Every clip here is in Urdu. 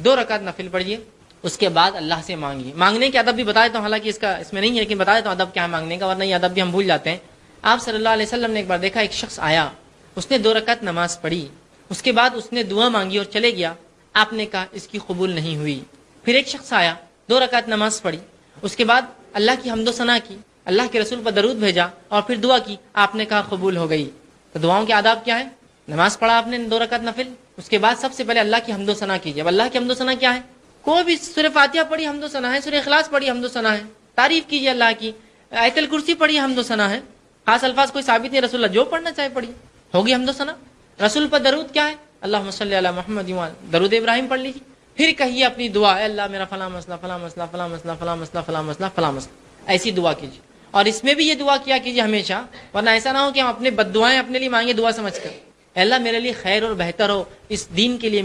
2 رکعت نفل پڑھیے، اس کے بعد اللہ سے مانگیے۔ مانگنے کے ادب بھی بتا دیتا ہوں، حالانکہ اس میں نہیں ہے، لیکن بتا دیتا ہوں ادب کیا ہے مانگنے کا، ورنہ یہ ادب بھی ہم بھول جاتے ہیں۔ آپ صلی اللہ علیہ وسلم نے ایک بار دیکھا، ایک شخص آیا، اس نے 2 رکعت نماز پڑھی، اس کے بعد اس نے دعا مانگی اور چلے گیا۔ آپ نے کہا اس کی قبول نہیں ہوئی۔ پھر ایک شخص آیا، 2 رکعت نماز پڑھی، اس کے بعد اللہ کی حمد و ثنا کی، اللہ کے رسول پر درود بھیجا اور پھر دعا کی، آپ نے کہا قبول ہو گئی۔ تو دعاؤں کے آداب کیا ہے؟ نماز پڑھا آپ نے 2 رکعت نفل، اس کے بعد سب سے پہلے اللہ کی حمد و ثنا کیجیے۔ اب اللہ کی حمد و ثنا کیا ہے؟ کوئی بھی سورہ فاتحہ پڑھی حمد و ثنا ہے، سورہ اخلاص پڑھی حمد و ثنا ہے، تعریف کیجیے اللہ کی، آیت الکرسی پڑھی حمد و ثنا ہے، خاص الفاظ کوئی ثابت نہیں، رسول اللہ جو پڑھنا چاہے پڑھی، ہوگی حمد و ثنا۔ رسول پر درود کیا ہے؟ اللہم صلی علی محمد، درود ابراہیم پڑھ لیجیے۔ پھر کہیے اپنی دعا، اے اللہ میرا فلاں مسئلہ فلاں مسئلہ فلاں مسئلہ فلاں مسئلہ فلاں مسئلہ فلاں مسئلہ، ایسی دعا کیجیے۔ اور اس میں بھی یہ دعا کیا کیجیے ہمیشہ، ورنہ ایسا نہ ہو کہ ہم اپنے بد دعائیں اپنے لیے مانگے دعا سمجھ کر۔ اے اللہ میرے لیے خیر اور بہتر ہو، اس دین کے لیے،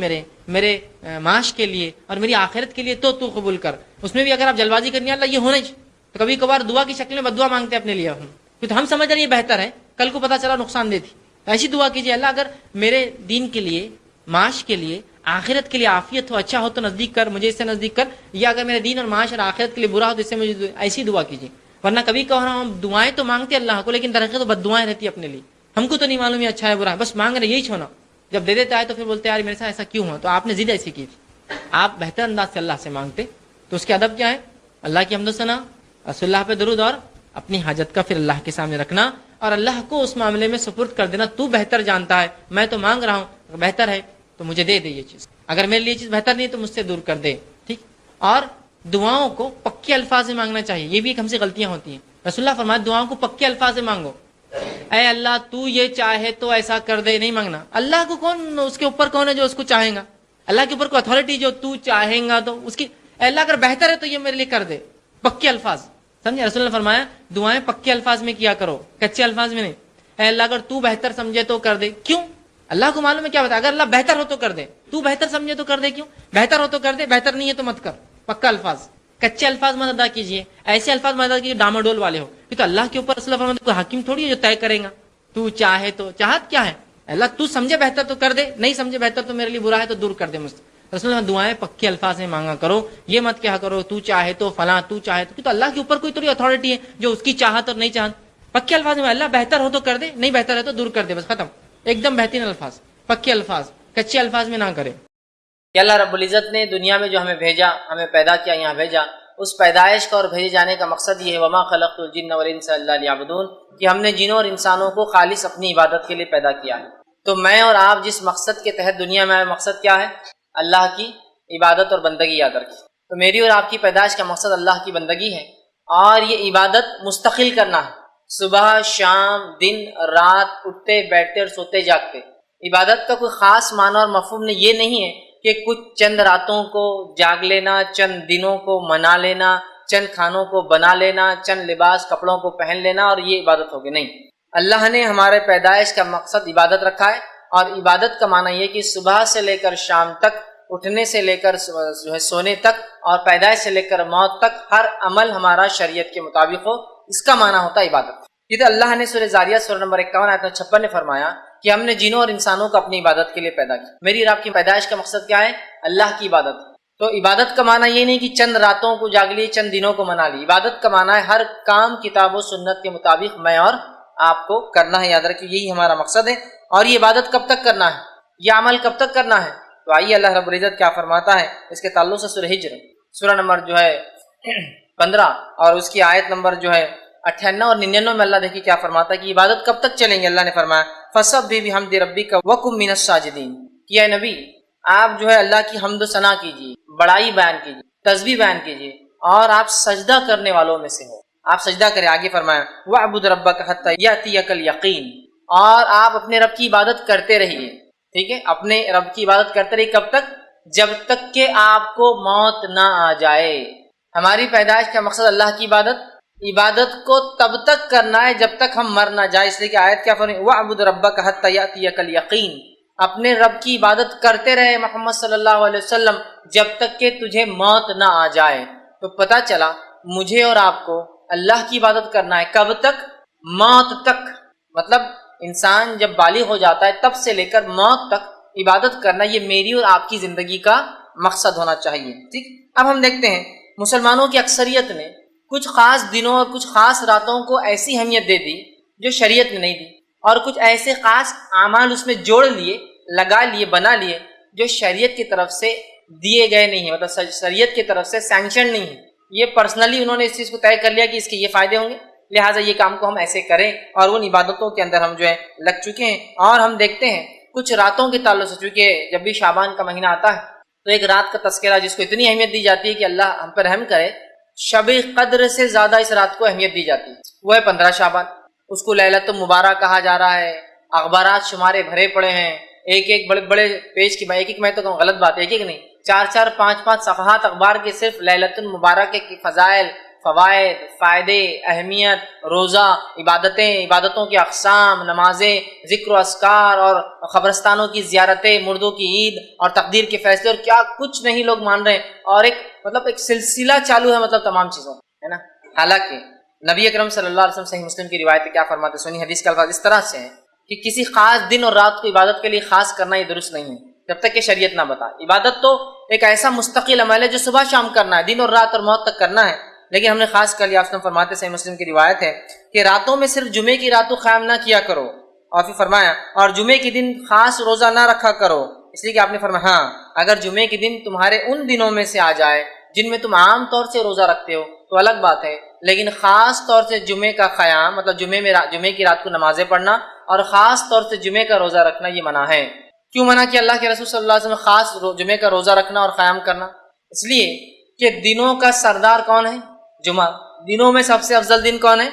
میرے معاش کے لیے اور میری آخرت کے لیے، تو قبول کر۔ اس میں بھی اگر آپ جلد بازی کرنی ہے اللہ یہ ہونا ہی، تو کبھی کبھار دعا کی شکل میں بد دعا مانگتے ہیں اپنے لیے ہم، کیونکہ ہم سمجھ رہے ہیں یہ بہتر ہے، کل کو پتہ چلا نقصان دہ تھی۔ ایسی دعا کیجیے، اللہ اگر میرے دین کے لیے، معاش کے لیے، آخرت کے لیے عافیت ہو، اچھا ہو تو نزدیک کر، مجھے اس سے نزدیک کر، یا اگر میرے دین اور معاش اور آخرت کے لیے برا ہو تو اس سے مجھے، ایسی دعا کیجیے۔ ورنہ کبھی کبھار ہم دعائیں تو مانگتے اللہ کو، لیکن در حقیقت تو بد دعائیں رہتی اپنے لیے، ہم کو تو نہیں معلوم یہ اچھا ہے برا ہے، بس مانگ رہے یہی چھونا، جب دے دیتا ہے تو پھر بولتے ہیں یار میرے ساتھ ایسا کیوں ہوا، تو آپ نے ضد ایسی کی تھی۔ آپ بہتر انداز سے اللہ سے مانگتے، تو اس کے ادب کیا ہے؟ اللہ کی حمد و ثنا، رسول اللہ پہ درود، اور اپنی حاجت کا پھر اللہ کے سامنے رکھنا اور اللہ کو اس معاملے میں سپرد کر دینا، تو بہتر جانتا ہے، میں تو مانگ رہا ہوں، اگر بہتر ہے تو مجھے دے دے یہ چیز، اگر میرے لیے یہ چیز بہتر نہیں تو مجھ سے دور کر دے، ٹھیک۔ اور دعاؤں کو پکے الفاظ میں مانگنا چاہیے، یہ بھی ایک ہم سے غلطیاں ہوتی ہیں۔ رسول اللہ فرماتے دعاؤں کو پکے الفاظ میں مانگو، اے اللہ تو یہ چاہے تو ایسا کر دے، نہیں مانگنا۔ اللہ کو کون، اس کے اوپر کون ہے جو اس کو چاہے گا؟ اللہ کے اوپر کوئی اتھارٹی جو تو چاہیں گا تو اس کی، اے اللہ اگر بہتر ہے تو یہ میرے لیے کر دے، پکے الفاظ، سمجھے؟ رسول اللہ نے فرمایا دعائیں پکے الفاظ میں کیا کرو، کچے الفاظ میں نہیں۔ اے اللہ اگر تو بہتر سمجھے تو کر دے، کیوں؟ اللہ کو معلوم ہے کیا بتا، اگر اللہ بہتر ہو تو کر دے، تو بہتر سمجھے تو کر دے، کیوں؟ بہتر ہو تو کر دے، بہتر نہیں ہے تو مت کر، پکا الفاظ، کچے الفاظ مت ادا کیجیے، ایسے الفاظ مت ادا کیجیے ڈامہ ڈول والے ہو، تو اللہ کے اوپر رسول اللہ فرماتے کوئی حاکم تھوڑی ہے جو طے کرے گا، تو چاہے تو، چاہت کیا ہے؟ اللہ تو سمجھے بہتر تو کر دے، نہیں سمجھے بہتر تو میرے لیے برا ہے تو دور کر دے مجھ سے۔ رسول اللہ دعائیں پکے الفاظ میں مانگا کرو، یہ مت کیا کرو تو چاہے تو فلاں، تو چاہے تو اللہ کے اوپر کوئی تو اتھارٹی ہے جو اس کی چاہت اور نہیں چاہت، پکے الفاظ میں اللہ بہتر ہو تو کر دے، نہیں بہتر ہے تو دور کر دے، بس ختم، ایک دم بہترین الفاظ، پکے الفاظ، کچے الفاظ میں نہ کرے۔ کہ اللہ رب العزت نے دنیا میں جو ہمیں بھیجا، ہمیں پیدا کیا، یہاں بھیجا، اس پیدائش کا اور بھیجے جانے کا مقصد یہ ہے وما خلقت الجن والانس الا لیعبدون، کہ ہم نے جنوں اور انسانوں کو خالص اپنی عبادت کے لیے پیدا کیا ہے۔ تو میں اور آپ جس مقصد کے تحت دنیا میں آئے، مقصد کیا ہے؟ اللہ کی عبادت اور بندگی یاد رکھیں۔ تو میری اور آپ کی پیدائش کا مقصد اللہ کی بندگی ہے، اور یہ عبادت مستقل کرنا ہے، صبح شام دن رات، اٹھتے بیٹھتے اور سوتے جاگتے۔ عبادت کا کوئی خاص معنی اور مفہوم یہ نہیں ہے کہ کچھ چند راتوں کو جاگ لینا، چند دنوں کو منا لینا، چند کھانوں کو بنا لینا، چند لباس کپڑوں کو پہن لینا اور یہ عبادت ہوگی، نہیں۔ اللہ نے ہمارے پیدائش کا مقصد عبادت رکھا ہے، اور عبادت کا معنی یہ کہ صبح سے لے کر شام تک، اٹھنے سے لے کر سونے تک، اور پیدائش سے لے کر موت تک ہر عمل ہمارا شریعت کے مطابق ہو، اس کا معنی ہوتا ہے عبادت۔ یہ تو اللہ نے سورہ زاریات سورہ نمبر 51 آیت 56 میں فرمایا کہ ہم نے جنوں اور انسانوں کو اپنی عبادت کے لیے پیدا کیا۔ میری اور آپ کی پیدائش کا مقصد کیا ہے؟ اللہ کی عبادت۔ تو عبادت کا معنی یہ نہیں کہ چند راتوں کو جاگ لی، چند دنوں کو منا لی۔ عبادت کا معنی ہے ہر کام کتاب و سنت کے مطابق میں اور آپ کو کرنا ہے، یاد رکھیے یہی ہمارا مقصد ہے۔ اور یہ عبادت کب تک کرنا ہے؟ یہ عمل کب تک کرنا ہے؟ تو آئیے اللہ رب العزت کیا فرماتا ہے اس کے تعلق سے سورہ ہجر سورہ نمبر 15 اور اس کی آیت نمبر 98 اور 99 میں اللہ دیکھیے کیا فرماتا ہے کہ عبادت کب تک چلیں گے۔ اللہ نے فرمایا فَسَبِّحْ بِحَمْدِ رَبِّكَ وَكُن مِّنَ السَّاجِدِينَ، کہ اے نبی آپ اللہ کی حمد و ثنا کیجیے، بڑائی بیان کیجیے، تسبیح بیان کیجیے، اور آپ سجدہ کرنے والوں میں سے ہو، آپ سجدہ کریں۔ آگے فرمایا وَاعْبُدْ رَبَّكَ حَتَّى يَأْتِيَكَ الْيَقِينُ، اور آپ اپنے رب کی عبادت کرتے رہیے، ٹھیک ہے، اپنے رب کی عبادت کرتے رہیے، کب تک؟ جب تک کہ آپ کو موت نہ آ جائے۔ ہماری پیدائش کا مقصد اللہ کی عبادت کو تب تک کرنا ہے جب تک ہم مر نہ جائے، اس لیے کہ آیت کیا فرمائی وَاعْبُدْ رَبَّكَ حَتَّى يَأْتِيَكَ الْيَقِينُ، اپنے رب کی عبادت کرتے رہے محمد صلی اللہ علیہ وسلم جب تک کہ تجھے موت نہ آ جائے۔ تو پتہ چلا مجھے اور آپ کو اللہ کی عبادت کرنا ہے کب تک؟ موت تک۔ مطلب انسان جب بالغ ہو جاتا ہے تب سے لے کر موت تک عبادت کرنا، یہ میری اور آپ کی زندگی کا مقصد ہونا چاہیے. ٹھیک. اب ہم دیکھتے ہیں مسلمانوں کی اکثریت نے کچھ خاص دنوں اور کچھ خاص راتوں کو ایسی اہمیت دے دی جو شریعت نے نہیں دی، اور کچھ ایسے خاص اعمال اس میں جوڑ لیے، لگا لیے، بنا لیے جو شریعت کی طرف سے دیے گئے نہیں ہیں، مطلب شریعت کی طرف سے سینکشن نہیں ہے. یہ پرسنلی انہوں نے اس چیز کو طے کر لیا کہ اس کے یہ فائدے ہوں گے، لہٰذا یہ کام کو ہم ایسے کریں، اور ان عبادتوں کے اندر ہم جو ہے لگ چکے ہیں. اور ہم دیکھتے ہیں کچھ راتوں کے تعلق سے، چونکہ جب بھی شعبان کا مہینہ آتا ہے تو ایک رات کا تذکرہ جس کو اتنی اہمیت دی جاتی ہے کہ اللہ ہم پر رحم کرے، شب قدر سے زیادہ اس رات کو اہمیت دی جاتی ہے، وہ ہے 15 شعبان. اس کو لیلۃ المبارک کہا جا رہا ہے. اخبارات شمارے بھرے پڑے ہیں، ایک ایک بڑے بڑے پیج کی، ایک ایک میں تو غلط بات ہے، ایک ایک نہیں، 4 5 صفحات اخبار کے صرف لیلۃ المبارک کی فضائل، فوائد، فائدے، اہمیت، روزہ، عبادتوں کے اقسام، نمازیں، ذکر و اذکار، اور قبرستانوں کی زیارتیں، مردوں کی عید، اور تقدیر کے فیصلے، اور کیا کچھ نہیں لوگ مان رہے ہیں. اور ایک سلسلہ چالو ہے، مطلب تمام چیزوں ہے نا. حالانکہ نبی اکرم صلی اللہ علیہ وسلم صحیح مسلم کی روایت کیا فرماتے، سنی حدیث کے الفاظ اس طرح سے ہیں کہ کسی خاص دن اور رات کو عبادت کے لیے خاص کرنا یہ درست نہیں ہے جب تک کہ شریعت نہ بتا. عبادت تو ایک ایسا مستقل عمل ہے جو صبح شام کرنا ہے، دن اور رات اور موت تک کرنا ہے، لیکن ہم نے خاص کر لیا. آپ فرماتے صحیح مسلم کی روایت ہے کہ راتوں میں صرف جمعے کی رات کو قیام نہ کیا کرو، اور پھر فرمایا اور جمعے کے دن خاص روزہ نہ رکھا کرو، اس لیے کہ آپ نے فرمایا ہاں اگر جمعے کے دن تمہارے ان دنوں میں سے آ جائے جن میں تم عام طور سے روزہ رکھتے ہو تو الگ بات ہے، لیکن خاص طور سے جمعے کا قیام، مطلب جمعے کی رات کو نمازیں پڑھنا اور خاص طور سے جمعے کا روزہ رکھنا یہ منع ہے. کیوں منع کیا اللہ کے رسول صلی اللہ علیہ وسلم خاص جمعے کا روزہ رکھنا اور قیام کرنا؟ اس لیے کہ دنوں کا سردار کون ہے؟ جمعہ. دنوں میں سب سے افضل دن کون ہے؟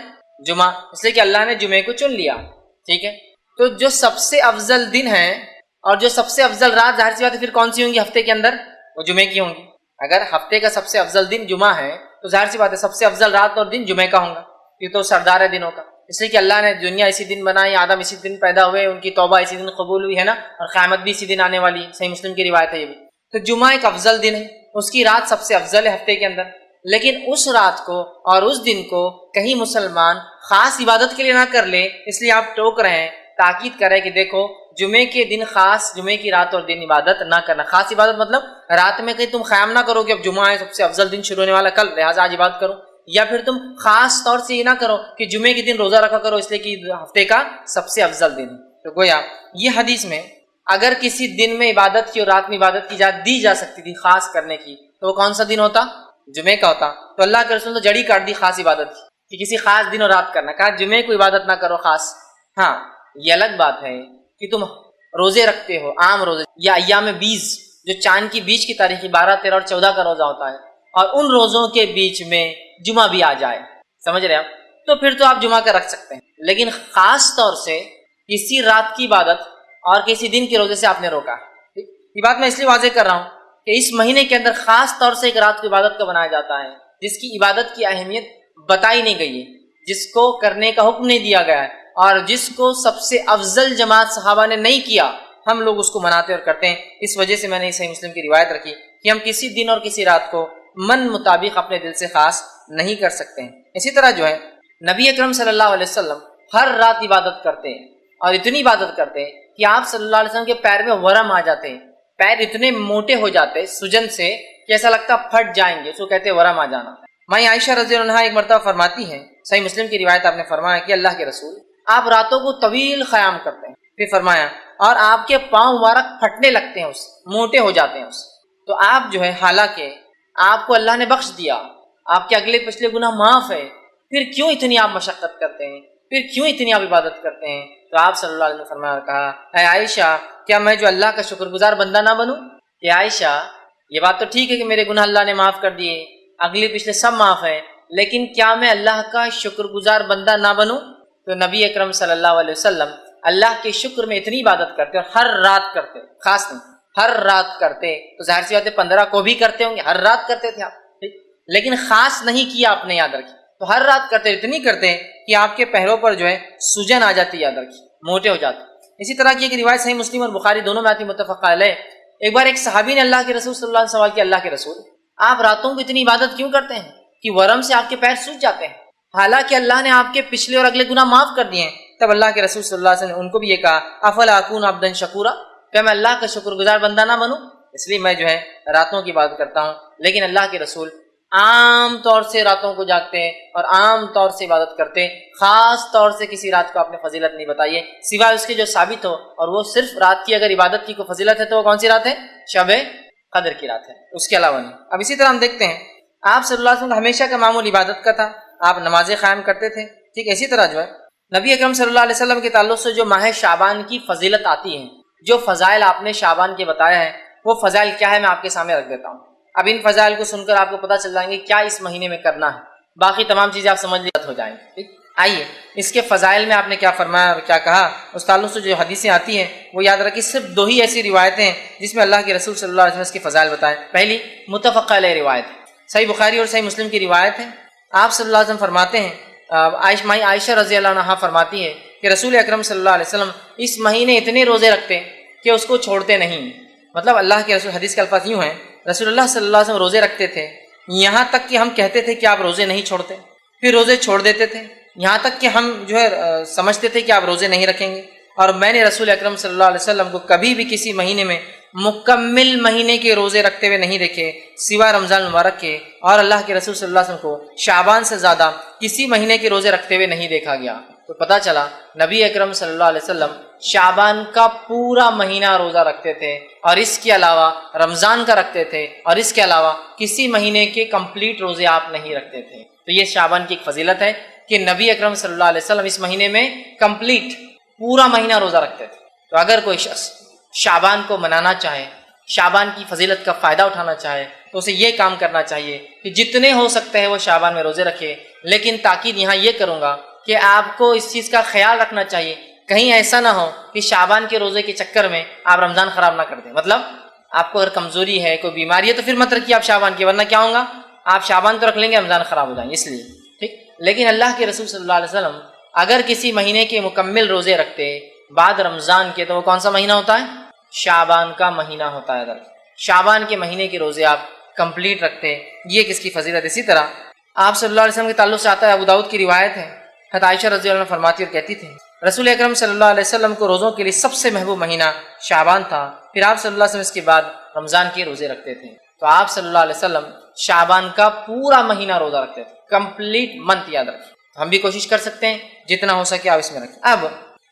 جمعہ. اس لیے کہ اللہ نے جمعے کو چن لیا. ٹھیک ہے، تو جو سب سے افضل دن ہے اور جو سب سے افضل رات، ظاہر سی بات ہے پھر کون سی ہوں گی ہفتے کے اندر؟ وہ جمعے کی ہوں گی. اگر ہفتے کا سب سے افضل دن جمعہ ہے تو ظاہر سی بات ہے سب سے افضل رات اور دن جمعے کا ہوں گا، یہ تو سردار ہے دنوں کا. اس لیے کہ اللہ نے دنیا اسی دن بنائی، آدم اسی دن پیدا ہوئے، ان کی توبہ اسی دن قبول ہوئی ہے نا، اور قیامت بھی اسی دن آنے والی ہے، صحیح مسلم کی روایت ہے یہ بھی. تو جمعہ ایک افضل دن ہے، اس کی رات سب سے افضل ہے ہفتے کے اندر، لیکن اس رات کو اور اس دن کو کہیں مسلمان خاص عبادت کے لیے نہ کر لے. اس لیے آپ ٹوک رہے ہیں، تاکید کرے کہ دیکھو جمعے کے دن خاص، جمعے کی رات اور دن عبادت نہ کرنا. خاص عبادت مطلب رات میں کہیں تم قیام نہ کرو کہ اب جمعہ ہے، سب سے افضل دن شروع ہونے والا کل، لہٰذا آج عبادت کرو، یا پھر تم خاص طور سے یہ نہ کرو کہ جمعے کے دن روزہ رکھا کرو اس لیے کہ ہفتے کا سب سے افضل دن. تو گویا یہ حدیث میں اگر کسی دن میں عبادت کی اور رات میں عبادت کی اجازت دی جا سکتی تھی خاص کرنے کی تو وہ کون سا دن ہوتا؟ جمعے کا ہوتا. تو اللہ کے رسول نے جڑی کاٹ دی خاص عبادت کی کہ کسی خاص دن اور رات کرنا، کہا جمعے کو عبادت نہ کرو خاص. ہاں یہ الگ بات ہے کہ تم روزے رکھتے ہو، عام روزے یا ایام 20 جو چاند کی بیچ کی تاریخی 12 13 اور 14 کا روزہ ہوتا ہے، اور ان روزوں کے بیچ میں جمعہ بھی آ جائے، سمجھ رہے آپ، تو پھر تو آپ جمعہ کا رکھ سکتے ہیں. لیکن خاص طور سے کسی رات کی عبادت اور کسی دن کے روزے سے آپ نے روکا. یہ بات میں اس لیے واضح کر رہا ہوں کہ اس مہینے کے اندر خاص طور سے ایک رات کی عبادت کا بنایا جاتا ہے جس کی عبادت کی اہمیت بتائی نہیں گئی ہے، جس کو کرنے کا حکم نہیں دیا گیا ہے، اور جس کو سب سے افضل جماعت صحابہ نے نہیں کیا، ہم لوگ اس کو مناتے اور کرتے ہیں. اس وجہ سے میں نے صحیح مسلم کی روایت رکھی کہ ہم کسی دن اور کسی رات کو من مطابق اپنے دل سے خاص نہیں کر سکتے ہیں. اسی طرح جو ہے نبی اکرم صلی اللہ علیہ وسلم ہر رات عبادت کرتے ہیں، اور اتنی عبادت کرتے ہیں کہ آپ صلی اللہ علیہ وسلم کے پیر میں ورم آ جاتے ہیں، پیر اتنے موٹے ہو جاتے سجن سے کہ ایسا لگتا پھٹ جائیں گے، اس کو کہتے ہیں ورم آ جانا. ماں عائشہ رضی اللہ عنہا ایک مرتبہ فرماتی ہیں، صحیح مسلم کی روایت، آپ نے فرمایا کہ اللہ کے رسول آپ راتوں کو طویل قیام کرتے ہیں. پھر فرمایا اور آپ کے پاؤں مبارک پھٹنے لگتے ہیں، اس موٹے ہو جاتے ہیں اس. تو آپ جو ہے حالانکہ آپ کو اللہ نے بخش دیا، آپ کے اگلے پچھلے گناہ معاف ہے، پھر کیوں اتنی آپ مشقت کرتے ہیں، پھر کیوں اتنی آپ عبادت کرتے ہیں؟ تو آپ صلی اللہ علیہ وسلم نے فرمایا اور کہا اے عائشہ کیا میں جو اللہ کا شکر گزار بندہ نہ بنوں؟ کہ عائشہ یہ بات تو ٹھیک ہے کہ میرے گناہ اللہ نے معاف کر دیے، اگلے پچھلے سب معاف ہیں، لیکن کیا میں اللہ کا شکر گزار بندہ نہ بنوں؟ تو نبی اکرم صلی اللہ علیہ وسلم اللہ کے شکر میں اتنی عبادت کرتے اور ہر رات کرتے، خاص نہیں ہر رات کرتے. تو ظاہر سی بات ہے 15 کو بھی کرتے ہوں گے، ہر رات کرتے تھے آپ، لیکن خاص نہیں کیا آپ نے، یاد رکھیے. تو ہر رات کرتے، اتنی کرتے کہ آپ کے پیروں پر جو ہے سجن آ جاتی، یاد رکھیے موٹے ہو جاتے. اسی طرح کی ایک روایت صحیح مسلم اور بخاری دونوں میں آتی، متفق علیہ. ایک بار ایک صحابی نے اللہ کے رسول صلی اللہ علیہ وسلم سوال کیا، اللہ کے رسول آپ راتوں کو اتنی عبادت کیوں کرتے ہیں کہ ورم سے آپ کے پیر سوج جاتے ہیں، حالانکہ اللہ نے آپ کے پچھلے اور اگلے گناہ معاف کر دیے ہیں؟ تب اللہ کے رسول صلی اللہ علیہ وسلم نے ان کو بھی یہ کہا افلا اکون عبدا شکورا، کیا میں اللہ کا شکر گزار بندہ نہ بنوں؟ اس لیے میں جو ہے راتوں کی عبادت کرتا ہوں، لیکن اللہ کے رسول عام طور سے راتوں کو جاگتے ہیں اور عام طور سے عبادت کرتے ہیں، خاص طور سے کسی رات کو آپ نے فضیلت نہیں بتائی ہے سوائے اس کے جو ثابت ہو، اور وہ صرف رات کی اگر عبادت کی کوئی فضیلت ہے تو وہ کون سی رات ہے؟ شب قدر کی رات ہے، اس کے علاوہ نہیں۔ اب اسی طرح ہم دیکھتے ہیں آپ صلی اللہ علیہ وسلم ہمیشہ کا معمول عبادت کا تھا، آپ نمازیں قائم کرتے تھے، ٹھیک۔ اسی طرح جو ہے نبی اکرم صلی اللہ علیہ وسلم کے تعلق سے جو ماہ شعبان کی فضیلت آتی ہے، جو فضائل آپ نے شعبان کے بتایا ہے، وہ فضائل کیا ہے میں آپ کے سامنے رکھ دیتا ہوں۔ اب ان فضائل کو سن کر آپ کو پتہ چل جائیں گے کیا اس مہینے میں کرنا ہے، باقی تمام چیزیں آپ سمجھ لیے ہو جائیں گے، ٹھیک۔ آئیے اس کے فضائل میں آپ نے کیا فرمایا اور کیا کہا، اس تعلق سے جو حدیثیں آتی ہیں وہ یاد رکھیے، صرف 2 ہی ایسی روایتیں ہیں جس میں اللہ کے رسول صلی اللہ علیہ وسلم اس کے فضائل بتائے۔ پہلی متفق علیہ روایت، صحیح بخاری اور صحیح مسلم کی روایت ہے، آپ صلی اللہ علیہ وسلم فرماتے ہیں، عائشہ رضی اللہ عنہا فرماتی ہے کہ رسول اکرم صلی اللہ علیہ وسلم اس مہینے اتنے روزے رکھتے کہ اس کو چھوڑتے نہیں۔ مطلب اللہ کے رسول، حدیث کے الفاظ یوں ہیں، رسول اللہ صلی اللہ علیہ وسلم روزے رکھتے تھے یہاں تک کہ ہم کہتے تھے کہ آپ روزے نہیں چھوڑتے، پھر روزے چھوڑ دیتے تھے یہاں تک کہ ہم جو ہے سمجھتے تھے کہ آپ روزے نہیں رکھیں گے۔ اور میں نے رسول اکرم صلی اللہ علیہ وسلم کو کبھی بھی کسی مہینے میں مکمل مہینے کے روزے رکھتے ہوئے نہیں دیکھے سوائے رمضان مبارک کے، اور اللہ کے رسول صلی اللہ علیہ وسلم کو شعبان سے زیادہ کسی مہینے کے روزے رکھتے ہوئے نہیں دیکھا گیا۔ تو پتہ چلا نبی اکرم صلی اللہ علیہ وسلم شعبان کا پورا مہینہ روزہ رکھتے تھے، اور اس کے علاوہ رمضان کا رکھتے تھے، اور اس کے علاوہ کسی مہینے کے کمپلیٹ روزے آپ نہیں رکھتے تھے۔ تو یہ شعبان کی ایک فضیلت ہے کہ نبی اکرم صلی اللہ علیہ وسلم اس مہینے میں کمپلیٹ پورا مہینہ روزہ رکھتے تھے۔ تو اگر کوئی شخص شعبان کو منانا چاہے، شعبان کی فضیلت کا فائدہ اٹھانا چاہے، تو اسے یہ کام کرنا چاہیے کہ جتنے ہو سکتے ہیں وہ شعبان میں روزے رکھے۔ لیکن تاکید یہاں یہ کروں گا کہ آپ کو اس چیز کا خیال رکھنا چاہیے کہیں ایسا نہ ہو کہ شعبان کے روزے کے چکر میں آپ رمضان خراب نہ کر دیں۔ مطلب آپ کو اگر کمزوری ہے، کوئی بیماری ہے، تو پھر مت رکھیے آپ شعبان کی، ورنہ کیا ہوگا، آپ شعبان تو رکھ لیں گے، رمضان خراب ہو جائیں گے، اس لیے، ٹھیک۔ لیکن اللہ کے رسول صلی اللہ علیہ وسلم اگر کسی مہینے کے مکمل روزے رکھتے بعد رمضان کے، تو وہ کون سا مہینہ ہوتا ہے؟ شعبان کا مہینہ ہوتا ہے۔ شعبان کے مہینے کے روزے آپ کمپلیٹ رکھتے، یہ کس کی فضیلت۔ اسی طرح آپ صلی اللہ علیہ وسلم کے تعلق سے آتا ہے، ابو داؤد کی روایت ہے، حضرت عائشہ رضی اللہ عنہ فرماتی اور کہتی تھی رسول اکرم صلی اللہ علیہ وسلم کو روزوں کے لیے سب سے محبوب مہینہ شعبان تھا، پھر آپ صلی اللہ علیہ وسلم اس کے بعد رمضان کے روزے رکھتے تھے۔ تو آپ صلی اللہ علیہ وسلم شعبان کا پورا مہینہ روزہ رکھتے تھے، کمپلیٹ منتھ، یاد رکھیں۔ ہم بھی کوشش کر سکتے ہیں جتنا ہو سکے آپ اس میں رکھیں۔ اب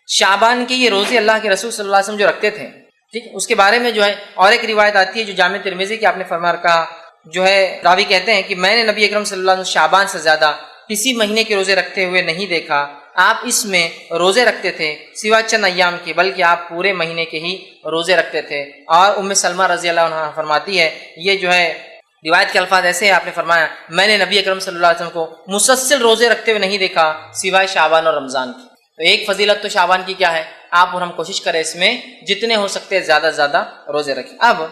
شعبان کے یہ روزے اللہ کے رسول صلی اللہ علیہ وسلم جو رکھتے تھے، ٹھیک، اس کے بارے میں جو ہے اور ایک روایت آتی ہے جو جامع ترمذی کی، آپ نے فرمایا کہا، جو ہے راوی کہتے ہیں کہ میں نے نبی اکرم صلی اللہ علیہ وسلم شعبان سے زیادہ کسی مہینے کے روزے رکھتے ہوئے نہیں دیکھا، آپ اس میں روزے رکھتے تھے سوا چند ایام کے، بلکہ آپ پورے مہینے کے ہی روزے رکھتے تھے۔ اور ام سلمہ رضی اللہ عنہ فرماتی ہے، یہ جو ہے روایت کے الفاظ ایسے ہیں، آپ نے فرمایا میں نے نبی اکرم صلی اللہ علیہ وسلم کو مسلسل روزے رکھتے ہوئے نہیں دیکھا سوائے شعبان اور رمضان کی۔ تو ایک فضیلت تو شعبان کی کیا ہے، آپ اور ہم کوشش کریں اس میں جتنے ہو سکتے ہیں زیادہ سے زیادہ روزے رکھیں۔ اب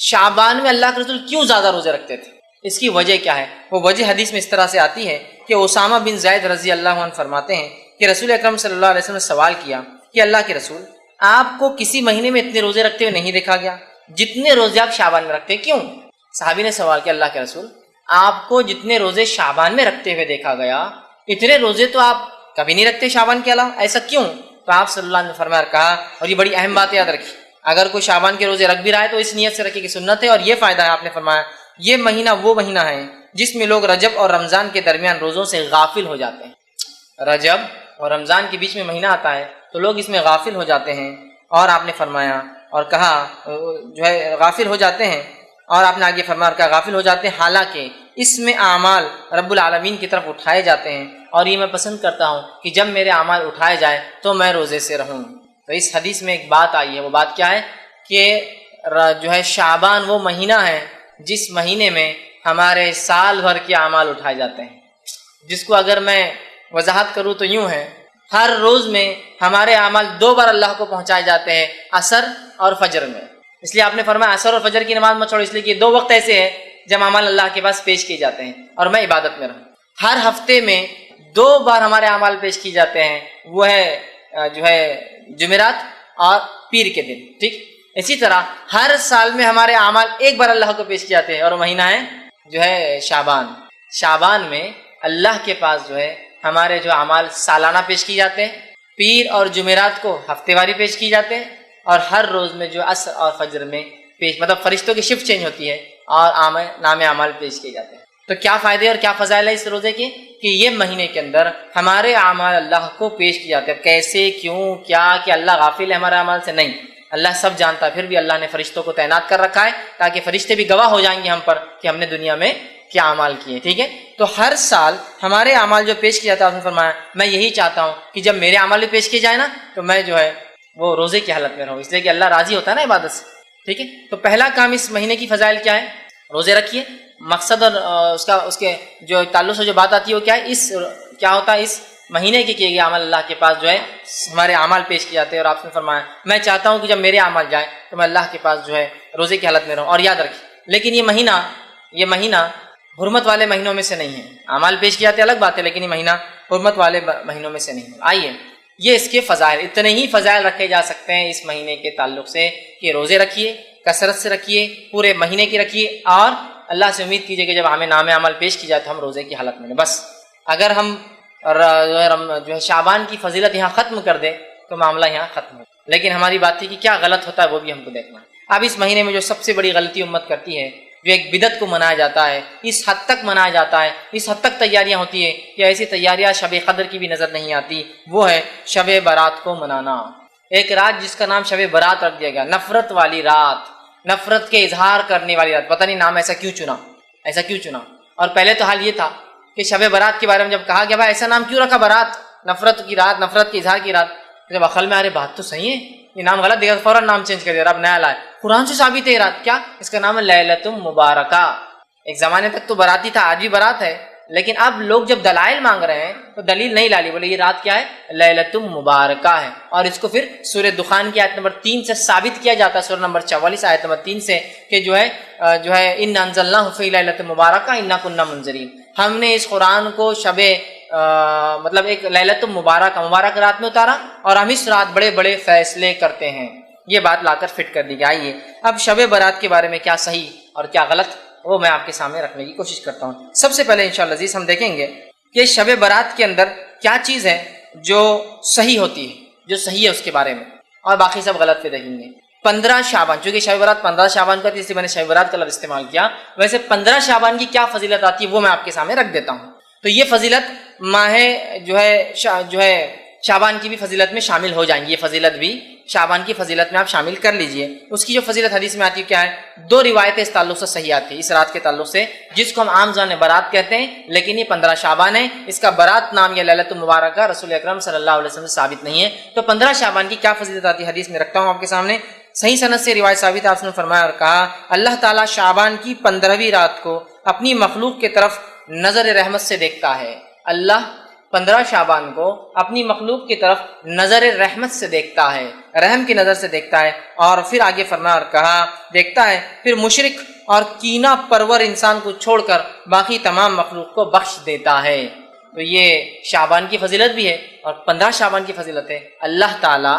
شعبان میں اللہ کے رسول کیوں زیادہ روزے رکھتے تھے، اس کی وجہ کیا ہے؟ وہ وجہ حدیث میں اس طرح سے آتی ہے کہ اسامہ بن زید رضی اللہ عنہ فرماتے ہیں کہ رسول اکرم صلی اللہ علیہ وسلم نے سوال کیا کہ اللہ کے رسول، آپ کو کسی مہینے میں اتنے روزے رکھتے ہوئے نہیں دیکھا گیا جتنے روزے آپ شعبان میں رکھتے، کیوں؟ صحابی نے سوال کیا اللہ کے رسول، آپ کو جتنے روزے شعبان میں رکھتے ہوئے دیکھا گیا اتنے روزے تو آپ کبھی نہیں رکھتے شعبان کے علاوہ، ایسا کیوں؟ تو آپ صلی اللہ علیہ وسلم نے فرمایا کہا، اور یہ بڑی اہم بات یاد رکھیے، اگر کوئی شعبان کے روزے رکھ بھی رہا ہے تو اس نیت سے رکھے کہ سنت ہے، اور یہ فائدہ ہے، آپ نے فرمایا یہ مہینہ وہ مہینہ ہے جس میں لوگ رجب اور رمضان کے درمیان روزوں سے غافل ہو جاتے ہیں۔ رجب اور رمضان کے بیچ میں مہینہ آتا ہے تو لوگ اس میں غافل ہو جاتے ہیں، اور آپ نے فرمایا اور کہا جو ہے غافل ہو جاتے ہیں، اور آپ نے آگے فرمایا اور کہا غافل ہو جاتے ہیں، حالانکہ اس میں اعمال رب العالمین کی طرف اٹھائے جاتے ہیں، اور یہ میں پسند کرتا ہوں کہ جب میرے اعمال اٹھائے جائے تو میں روزے سے رہوں۔ تو اس حدیث میں ایک بات آئی ہے، وہ بات کیا ہے کہ جو ہے شعبان وہ مہینہ ہے جس مہینے میں ہمارے سال بھر کے اعمال اٹھائے جاتے ہیں، جس کو اگر میں وضاحت کروں تو یوں ہے، ہر روز میں ہمارے اعمال 2 بار اللہ کو پہنچائے جاتے ہیں، عصر اور فجر میں۔ اس لیے آپ نے فرمایا عصر اور فجر کی نماز مت چھوڑو، اس لیے کہ 2 وقت ایسے ہیں جب اعمال اللہ کے پاس پیش کیے جاتے ہیں اور میں عبادت میں رہوں۔ ہر ہفتے میں 2 بار ہمارے اعمال پیش کیے جاتے ہیں، وہ ہے جو ہے جمعرات اور پیر کے دن، ٹھیک۔ اسی طرح ہر سال میں ہمارے اعمال 1 بار اللہ کو پیش کیے جاتے ہیں، اور وہ مہینہ ہے جو ہے شعبان۔ شعبان میں اللہ کے پاس جو ہے ہمارے جو اعمال سالانہ پیش کیے جاتے ہیں، پیر اور جمعرات کو ہفتے واری پیش کیے جاتے ہیں، اور ہر روز میں جو عصر اور فجر میں پیش مطلب فرشتوں کی شفٹ چینج ہوتی ہے اور نام اعمال پیش کیے جاتے ہیں۔ تو کیا فائدے اور کیا فضائل ہے اس روزے کے کہ یہ مہینے کے اندر ہمارے اعمال اللہ کو پیش کیے جاتے ہیں۔ کیسے، کیوں، کیا کہ اللہ غافل ہے ہمارے اعمال سے؟ نہیں، اللہ سب جانتا ہے، پھر بھی اللہ نے فرشتوں کو تعینات کر رکھا ہے تاکہ فرشتے بھی گواہ ہو جائیں گے ہم پر کہ ہم نے دنیا میں کیا اعمال کیے، ٹھیک ہے۔ تو ہر سال ہمارے اعمال جو پیش کیا جاتا ہے، آپ نے فرمایا میں یہی چاہتا ہوں کہ جب میرے اعمال بھی پیش کیے جائیں نا تو میں جو ہے وہ روزے کی حالت میں رہوں، اس لیے کہ اللہ راضی ہوتا ہے نا عبادت سے، ٹھیک ہے۔ تو پہلا کام اس مہینے کی فضائل کیا ہے؟ روزے رکھیے۔ مقصد اور اس کے جو تعلق سے جو بات آتی ہے وہ کیا ہے؟ کیا ہوتا ہے اس مہینے کے کیے گئے عمل اللہ کے پاس جو ہے ہمارے اعمال پیش کیے جاتے ہیں، اور آپ نے فرمایا میں چاہتا ہوں کہ جب میرے اعمال جائیں تو میں اللہ کے پاس جو ہے روزے کی حالت میں رہوں۔ اور یاد رکھیے لیکن یہ مہینہ حرمت والے مہینوں میں سے نہیں ہے۔ اعمال پیش کیے جاتے الگ بات ہے، لیکن یہ مہینہ حرمت والے مہینوں میں سے نہیں ہے۔ آئیے یہ اس کے فضائل، اتنے ہی فضائل رکھے جا سکتے ہیں اس مہینے کے تعلق سے کہ روزے رکھیے، کثرت سے رکھیے، پورے مہینے کی رکھیے، اور اللہ سے امید کیجیے کہ جب ہمیں نام عمل پیش کی جائے تو ہم روزے کی حالت میں رہیں۔ بس اگر ہم جو ہے شعبان کی فضیلت یہاں ختم کر دے تو معاملہ یہاں ختم ہو، لیکن ہماری بات تھی کہ کیا غلط ہوتا ہے وہ بھی ہم کو دیکھنا ہے۔ اب اس مہینے میں جو سب سے بڑی غلطی امت کرتی ہے، جو ایک بدعت کو منایا جاتا ہے، اس حد تک منایا جاتا ہے، اس حد تک تیاریاں ہوتی ہے کہ ایسی تیاریاں شب قدر کی بھی نظر نہیں آتی، وہ ہے شب برات کو منانا۔ ایک رات جس کا نام شب برات رکھ دیا گیا، نفرت والی رات، نفرت کے اظہار کرنے والی رات۔ پتہ نہیں نام ایسا کیوں چنا۔ اور پہلے تو حال یہ تھا کہ شب برات کے بارے میں جب کہا گیا بھائی ایسا نام کیوں رکھا برات، نفرت کی رات، نفرت کے اظہار کی رات، جب عقل میں آ رہے بات تو صحیح ہے، یہ نام غلط دیا، فوراً نام چینج کر دیا، اب نیا لائے۔ قرآن سے ثابت ہے یہ رات، کیا اس کا نام ہے لیلۃ مبارکہ۔ ایک زمانے تک تو براتی تھا، آج بھی برات ہے، لیکن اب لوگ جب دلائل مانگ رہے ہیں تو دلیل نہیں لالی، بولے یہ رات کیا ہے؟ لیلۃ مبارکہ ہے، اور اس کو پھر سورہ دخان کی آیت نمبر 3 سے ثابت کیا جاتا ہے، سورہ نمبر 44 آیت نمبر 3 سے، کہ جو ہے انا انزلناہ فی لیلۃ مبارکہ انا کنا منذرین، ہم نے اس قرآن کو مطلب ایک لیلۃ مبارک رات میں اتارا، اور ہم اس رات بڑے بڑے فیصلے کرتے ہیں۔ یہ بات لا کر فٹ کر دی گئی۔ آئیے اب شب برات کے بارے میں کیا صحیح اور کیا غلط وہ میں آپ کے سامنے رکھنے کی کوشش کرتا ہوں۔ سب سے پہلے انشاءاللہ عزیز ہم دیکھیں گے کہ شب برات کے اندر کیا چیز ہے جو صحیح ہوتی ہے، جو صحیح ہے اس کے بارے میں، اور باقی سب غلط پہ دیکھیں گے۔ 15 شعبان، چونکہ شب برات 15 شعبان کا تھی اس لیے میں نے شب برات کا لفظ استعمال کیا، ویسے 15 شعبان کی کیا فضیلت آتی ہے وہ میں آپ کے سامنے رکھ دیتا ہوں۔ تو یہ فضیلت ماہ جو ہے شعبان کی بھی فضیلت میں شامل ہو جائیں گی، یہ فضیلت بھی شعبان کی فضیلت میں آپ شامل کر لیجئے۔ اس کی جو فضیلت حدیث میں آتی ہے کیا ہے؟ 2 روایتیں اس تعلق سے صحیح آتی ہیں، اس رات کے تعلق سے، جس کو ہم عام زبان برات کہتے ہیں، لیکن یہ 15 شعبان ہے، اس کا برات نام یا لیلۃ مبارکہ رسول اکرم صلی اللہ علیہ وسلم سے ثابت نہیں ہے۔ تو 15 شعبان کی کیا فضیلت آتی ہے حدیث میں رکھتا ہوں آپ کے سامنے، صحیح سند سے روایت ثابت ہے، آپ نے فرمایا اور کہا اللہ تعالیٰ شعبان کی 15ویں رات کو اپنی مخلوق کی طرف نظر رحمت سے دیکھتا ہے۔ اللہ 15 شعبان کو اپنی مخلوق کی طرف نظر رحمت سے دیکھتا ہے، رحم کی نظر سے دیکھتا ہے، اور پھر آگے فرمایا اور کہا دیکھتا ہے پھر مشرک اور کینہ پرور انسان کو چھوڑ کر باقی تمام مخلوق کو بخش دیتا ہے۔ تو یہ شعبان کی فضیلت بھی ہے اور 15 شعبان کی فضیلت ہے۔ اللہ تعالیٰ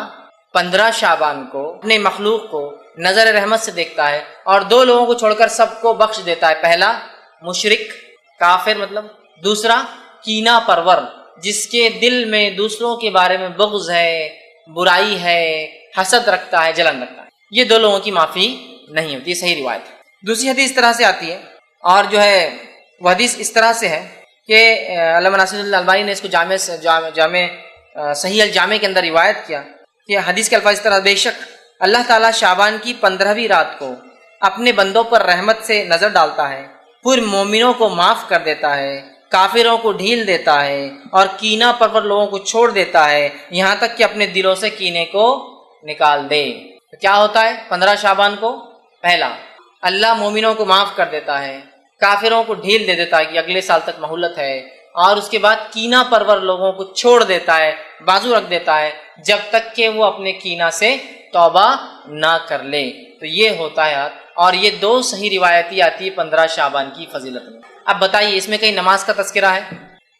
15 شعبان کو اپنے مخلوق کو نظر رحمت سے دیکھتا ہے اور 2 لوگوں کو چھوڑ کر سب کو بخش دیتا ہے۔ پہلا مشرک، کافر مطلب، دوسرا کینہ پرور، جس کے دل میں دوسروں کے بارے میں بغض ہے، برائی ہے، حسد رکھتا ہے، جلن رکھتا ہے، یہ 2 لوگوں کی معافی نہیں ہوتی، یہ صحیح روایت ہے۔ دوسری حدیث اس طرح سے آتی ہے، اور جو ہے وہ حدیث اس طرح سے ہے کہ علامہ ناصر اللہ البانی نے اس کو جامع صحیح الجامع کے اندر روایت کیا کہ حدیث کے الفاظ اس طرح، بے شک اللہ تعالیٰ شعبان کی 15ویں رات کو اپنے بندوں پر رحمت سے نظر ڈالتا ہے، پھر مومنوں کو معاف کر دیتا ہے، کافروں کو ڈھیل دیتا ہے، اور کینہ پرور لوگوں کو چھوڑ دیتا ہے، یہاں تک کہ اپنے دلوں سے کینے کو نکال دے۔ تو کیا ہوتا ہے 15 شعبان کو؟ پہلا، اللہ مومنوں کو معاف کر دیتا ہے، کافروں کو ڈھیل دے دیتا ہے کہ اگلے سال تک مہلت ہے، اور اس کے بعد کینہ پرور لوگوں کو چھوڑ دیتا ہے، بازو رکھ دیتا ہے، جب تک کہ وہ اپنے کینہ سے توبہ نہ کر لے۔ تو یہ ہوتا ہے، اور یہ 2 صحیح روایتی آتی ہے 15 شعبان کی فضیلت میں۔ اب بتائیے اس میں کہیں نماز کا تذکرہ ہے،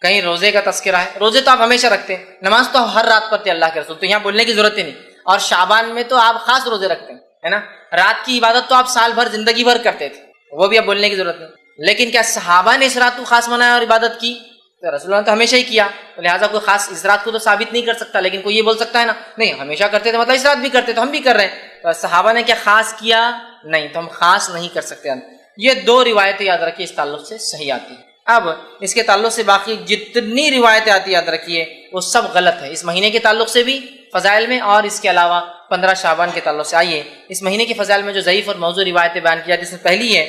کہیں روزے کا تذکرہ ہے؟ روزے تو آپ ہمیشہ رکھتے ہیں، نماز تو ہر رات پڑھتے اللہ کے رسول، تو یہاں بولنے کی ضرورت ہی نہیں۔ اور شعبان میں تو آپ خاص روزے رکھتے ہیں، ہے نا، رات کی عبادت تو آپ سال بھر زندگی بھر کرتے تھے، وہ بھی اب بولنے کی ضرورت نہیں۔ لیکن کیا صحابہ نے اس رات کو خاص منایا اور عبادت کی؟ تو رسول اللہ نے تو ہمیشہ ہی کیا، تو لہٰذا کوئی خاص اس رات کو تو ثابت نہیں کر سکتا، لیکن کوئی یہ بول سکتا ہے نا نہیں ہمیشہ کرتے تھے، مطلب اس رات بھی کرتے تو ہم بھی کر رہے ہیں۔ تو صحابہ نے کیا خاص کیا؟ نہیں، تو ہم خاص نہیں کر سکتے۔ یہ دو روایتیں یاد رکھیے اس تعلق سے صحیح آتی ہیں۔ اب اس کے تعلق سے باقی جتنی روایتیں آتی یاد رکھیے وہ سب غلط ہے، اس مہینے کے تعلق سے بھی فضائل میں، اور اس کے علاوہ 15 شعبان کے تعلق سے۔ آئیے اس مہینے کے فضائل میں جو ضعیف اور موضوع روایتیں بیان کی جاتی ہیں، اس میں پہلی ہے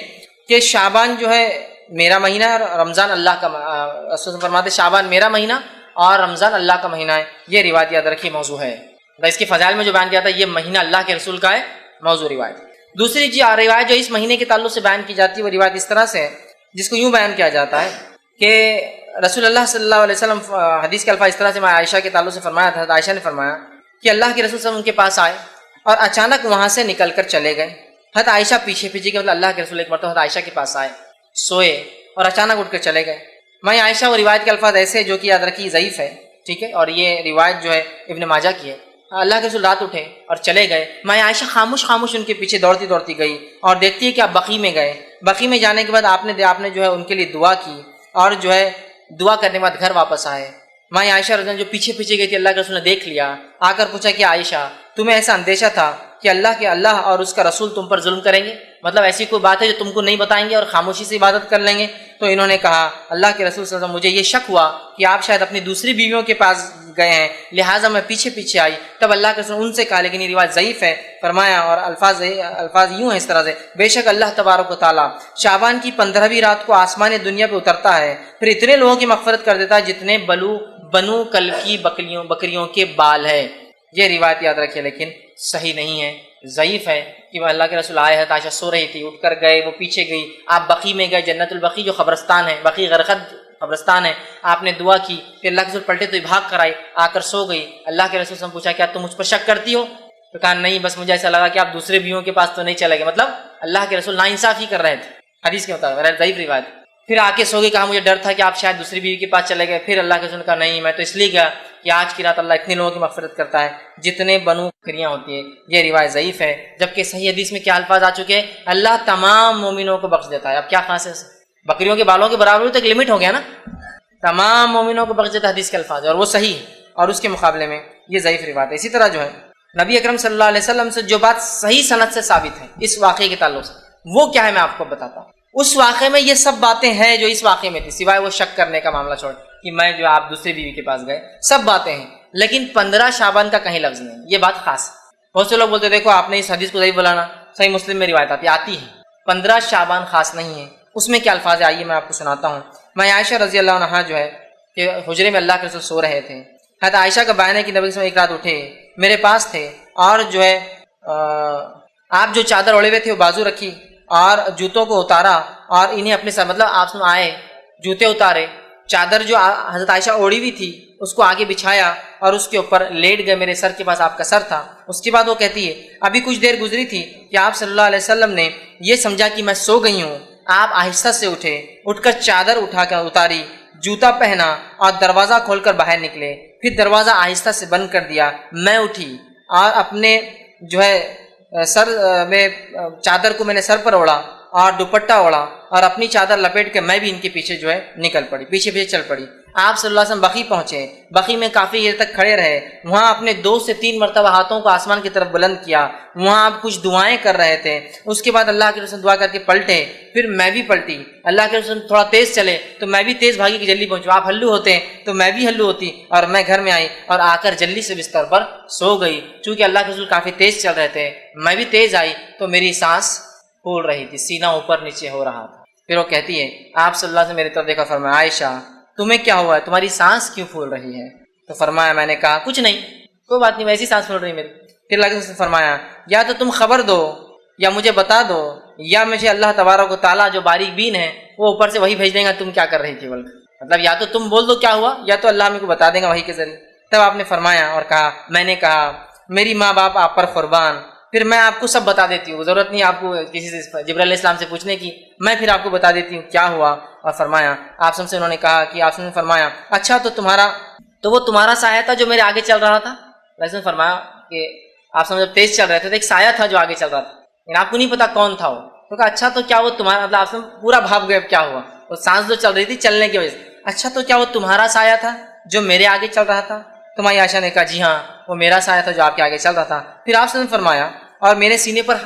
کہ شعبان جو ہے میرا مہینہ ہے اور رمضان اللہ کا، رسول فرماتے شعبان میرا مہینہ اور رمضان اللہ کا مہینہ ہے، یہ روایت یاد رکھیے موضوع ہے۔ اس کے فضائل میں جو بیان کیا تھا یہ مہینہ اللہ کے رسول کا ہے، موضوع روایت۔ دوسری روایت جو اس مہینے کے تعلق سے بیان کی جاتی ہے وہ روایت اس طرح سے ہے جس کو یوں بیان کیا جاتا ہے کہ رسول اللہ صلی اللہ علیہ وسلم، حدیث کے الفاظ اس طرح سے عائشہ کے تعلق سے فرمایا تھا، عائشہ نے فرمایا کہ اللہ کے رسول صلی اللہ علیہ وسلم ان کے پاس آئے اور اچانک وہاں سے نکل کر چلے گئے۔ حضرت عائشہ پیچھے پیچھے کہ مطلب اللہ کے رسول ایک مرتبہ حضرت عائشہ کے پاس آئے، سوئے اور اچانک اٹھ کر چلے گئے۔ میں عائشہ وہ روایت کے الفاظ ایسے جو کہ یاد رکھیے ضعیف ہے، ٹھیک ہے، اور یہ روایت جو ہے ابن ماجہ کی ہے۔ اللہ کے رسول رات اٹھے اور چلے گئے، میں عائشہ خاموش ان کے پیچھے دوڑتی دوڑتی گئی اور دیکھتی ہے کہ آپ بقیع میں گئے۔ بقیع میں جانے کے بعد آپ نے جو ہے ان کے لیے دعا کی اور جو ہے دعا کرنے کے بعد گھر واپس آئے۔ میں عائشہ رضی اللہ عنہا جو پیچھے پیچھے گئی تھی، اللہ کے رسول نے دیکھ لیا، آ کر پوچھا کہ عائشہ تمہیں ایسا اندیشہ تھا کہ اللہ اور اس کا رسول تم پر ظلم کریں گے، مطلب ایسی کوئی بات ہے جو تم کو نہیں بتائیں گے اور خاموشی سے عبادت کر لیں گے؟ تو انہوں نے کہا اللہ کے رسول صلی اللہ علیہ وسلم مجھے یہ شک ہوا کہ آپ شاید اپنی دوسری بیویوں کے پاس گئے ہیں، لہٰذا میں پیچھے پیچھے آئی۔ تب اللہ کے رسول ان سے کہا، لیکن یہ روایت ضعیف ہے، فرمایا اور الفاظ یوں ہیں اس طرح سے، بے شک اللہ تبارک و تعالیٰ شعبان کی 15ویں رات کو آسمان دنیا پہ اترتا ہے، پھر اتنے لوگوں کی مغفرت کر دیتا ہے جتنے بنو کل کی بکریوں کے بال ہے۔ یہ روایت یاد رکھیے لیکن صحیح نہیں ہے، ضعیف ہے کہ وہ اللہ کے رسول آئے ہیں، عائشہ سو رہی تھی، اٹھ کر گئے، وہ پیچھے گئی، آپ بقیع میں گئے، جنت البقیع جو قبرستان ہے، بقیع غرقد قبرستان ہے، آپ نے دعا کی، پھر اللہ کے رسول پلٹے تو بھاگ کر آئی، آ کر سو گئی۔ اللہ کے رسول سے پوچھا کیا تم مجھ پر شک کرتی ہو؟ تو کہا نہیں، بس مجھے ایسا لگا کہ آپ دوسرے بیویوں کے پاس تو نہیں چلے گئے، مطلب اللہ کے رسول ناانصافی کر رہے تھے حدیث کے مطابق، ضعیف روایت۔ پھر آ کے سو گئی، کہا مجھے ڈر تھا کہ آپ شاید دوسری بیوی کے پاس چلے گئے۔ پھر اللہ کے رسول نے کہا نہیں، میں تو اس لیے گیا کہ آج کی رات اللہ اتنے لوگوں کی مغفرت کرتا ہے جتنے بنو بکریاں ہوتی ہیں۔ یہ روایت ضعیف ہے، جبکہ صحیح حدیث میں کیا الفاظ آ چکے ہیں، اللہ تمام مومنوں کو بخش دیتا ہے۔ اب کیا خاص ہے، بکریوں کے بالوں کے برابر تو ایک لمٹ ہو گیا نا، تمام مومنوں کو بخش دیتا ہے، حدیث کے الفاظ ہے اور وہ صحیح ہے، اور اس کے مقابلے میں یہ ضعیف روایت ہے۔ اسی طرح جو ہے نبی اکرم صلی اللہ علیہ وسلم سے جو بات صحیح سند سے ثابت ہے اس واقعے کے تعلق سے، وہ کیا ہے میں آپ کو بتاتا ہوں۔ اس واقعے میں یہ سب باتیں ہیں جو اس واقعے میں تھی، سوائے وہ شک کرنے کا معاملہ چھوڑ کہ میں جو آپ دوسری بیوی کے پاس گئے، سب باتیں ہیں، لیکن 15 شعبان کا کہیں لفظ نہیں، یہ بات خاص ہے۔ بہت سے لوگ بولتے دیکھو آپ نے اس حدیث کو ضعیف بولانا، صحیح مسلم میں روایت آتی ہے، 15 شعبان خاص نہیں ہے۔ اس میں کیا الفاظ ہے آئیے میں آپ کو سناتا ہوں۔ میں عائشہ رضی اللہ عنہا جو ہے کہ حجرے میں اللہ کے رسول سو رہے تھے، حضرت عائشہ کا بیان ہے کہ نبی صلی اللہ علیہ وسلم ایک رات اٹھے، میرے پاس تھے اور جو ہے آپ جو چادر اوڑے ہوئے تھے وہ بازو رکھی اور جوتوں کو اتارا اور انہیں اپنے ساتھ، مطلب آپ آئے، جوتے اتارے، چادر جو حضرت عائشہ اوڑی ہوئی تھی اس کو آگے بچھایا اور اس کے اوپر لیٹ گئے، میرے سر کے پاس آپ کا سر تھا۔ اس کے بعد وہ کہتی ہے ابھی کچھ دیر گزری تھی کہ آپ صلی اللہ علیہ وسلم نے یہ سمجھا کہ میں سو گئی ہوں، آپ آہستہ سے اٹھے، اٹھ کر چادر اٹھا کر اتاری، جوتا پہنا اور دروازہ کھول کر باہر نکلے، پھر دروازہ آہستہ سے بند کر دیا۔ میں اٹھی اور اپنے جو ہے سر میں چادر کو میں نے سر پر اوڑھا اور دوپٹہ اوڑھا اور اپنی چادر لپیٹ کے میں بھی ان کے پیچھے جو ہے نکل پڑی، پیچھے پیچھے چل پڑی۔ آپ صلی اللہ علیہ وسلم بقیع پہنچے، بقیع میں کافی دیر تک کھڑے رہے، وہاں اپنے 2 سے 3 مرتبہ ہاتھوں کو آسمان کی طرف بلند کیا، وہاں آپ کچھ دعائیں کر رہے تھے۔ اس کے بعد اللہ کے رسول دعا کر کے پلٹے، پھر میں بھی پلٹی، اللہ کے رسول تھوڑا تیز چلے تو میں بھی تیز بھاگی کہ جلدی پہنچوں، آپ ہلو ہوتے تو میں بھی ہلو ہوتی اور میں گھر میں آئی اور آ کر جلدی سے بستر پر سو گئی۔ چونکہ اللہ کے رسول کافی تیز چل رہے تھے، میں بھی تیز آئی تو میری سانس پھول رہی تھی، سینہ اوپر نیچے ہو رہا تھا۔ پھر وہ کہتی ہے آپ صلی اللہ علیہ وسلم میری طرف دیکھا، فرمایا عائشہ تمہیں کیا ہوا ہے، تمہاری سانس کیوں پھول رہی ہے؟ تو فرمایا میں نے کہا کچھ نہیں، کوئی بات نہیں، ویسی سانس پھول رہی میری۔ پھر اللہ نے فرمایا یا تو تم خبر دو یا مجھے بتا دو یا مجھے اللہ تبارک و تعالیٰ جو باریک بین ہے وہ اوپر سے وہی بھیج دیں گا تم کیا کر رہی تھی، بلکہ مطلب یا تو تم بول دو کیا ہوا یا تو اللہ ہمیں کو بتا دے گا وہی کے ذریعے۔ تب آپ نے فرمایا اور کہا میں نے کہا میری ماں باپ آپ پر قربان، پھر میں آپ کو سب بتا دیتی ہوں، ضرورت نہیں آپ کو کسی سے جبرائیل علیہ السلام سے پوچھنے کی، میں پھر آپ کو بتا دیتی ہوں کیا ہوا۔ اور فرمایا آپ سب سے انہوں نے کہا کہ آپ نے فرمایا اچھا تو وہ تمہارا سایہ تھا جو میرے آگے چل رہا تھا؟ نے فرمایا کہ آپ سب جب تیز چل رہے تھے تو ایک سایہ تھا جو آگے چل رہا تھا، لیکن آپ کو نہیں پتا کون تھا وہ۔ تو کہا اچھا تو کیا وہ تمہارا، مطلب آپ سب پورا بھاپ گئے کیا ہوا، وہ سانس جو چل رہی تھی چلنے کی وجہ سے، اچھا تو کیا وہ تمہارا سایہ تھا جو میرے آگے چل رہا تھا؟ تو ماں عائشہ نے کہا جی ہاں وہ میرا سایہ تھا جو آپ کے آگے چل رہا تھا۔ پھر آپ نے فرمایا اور میرے سینے پر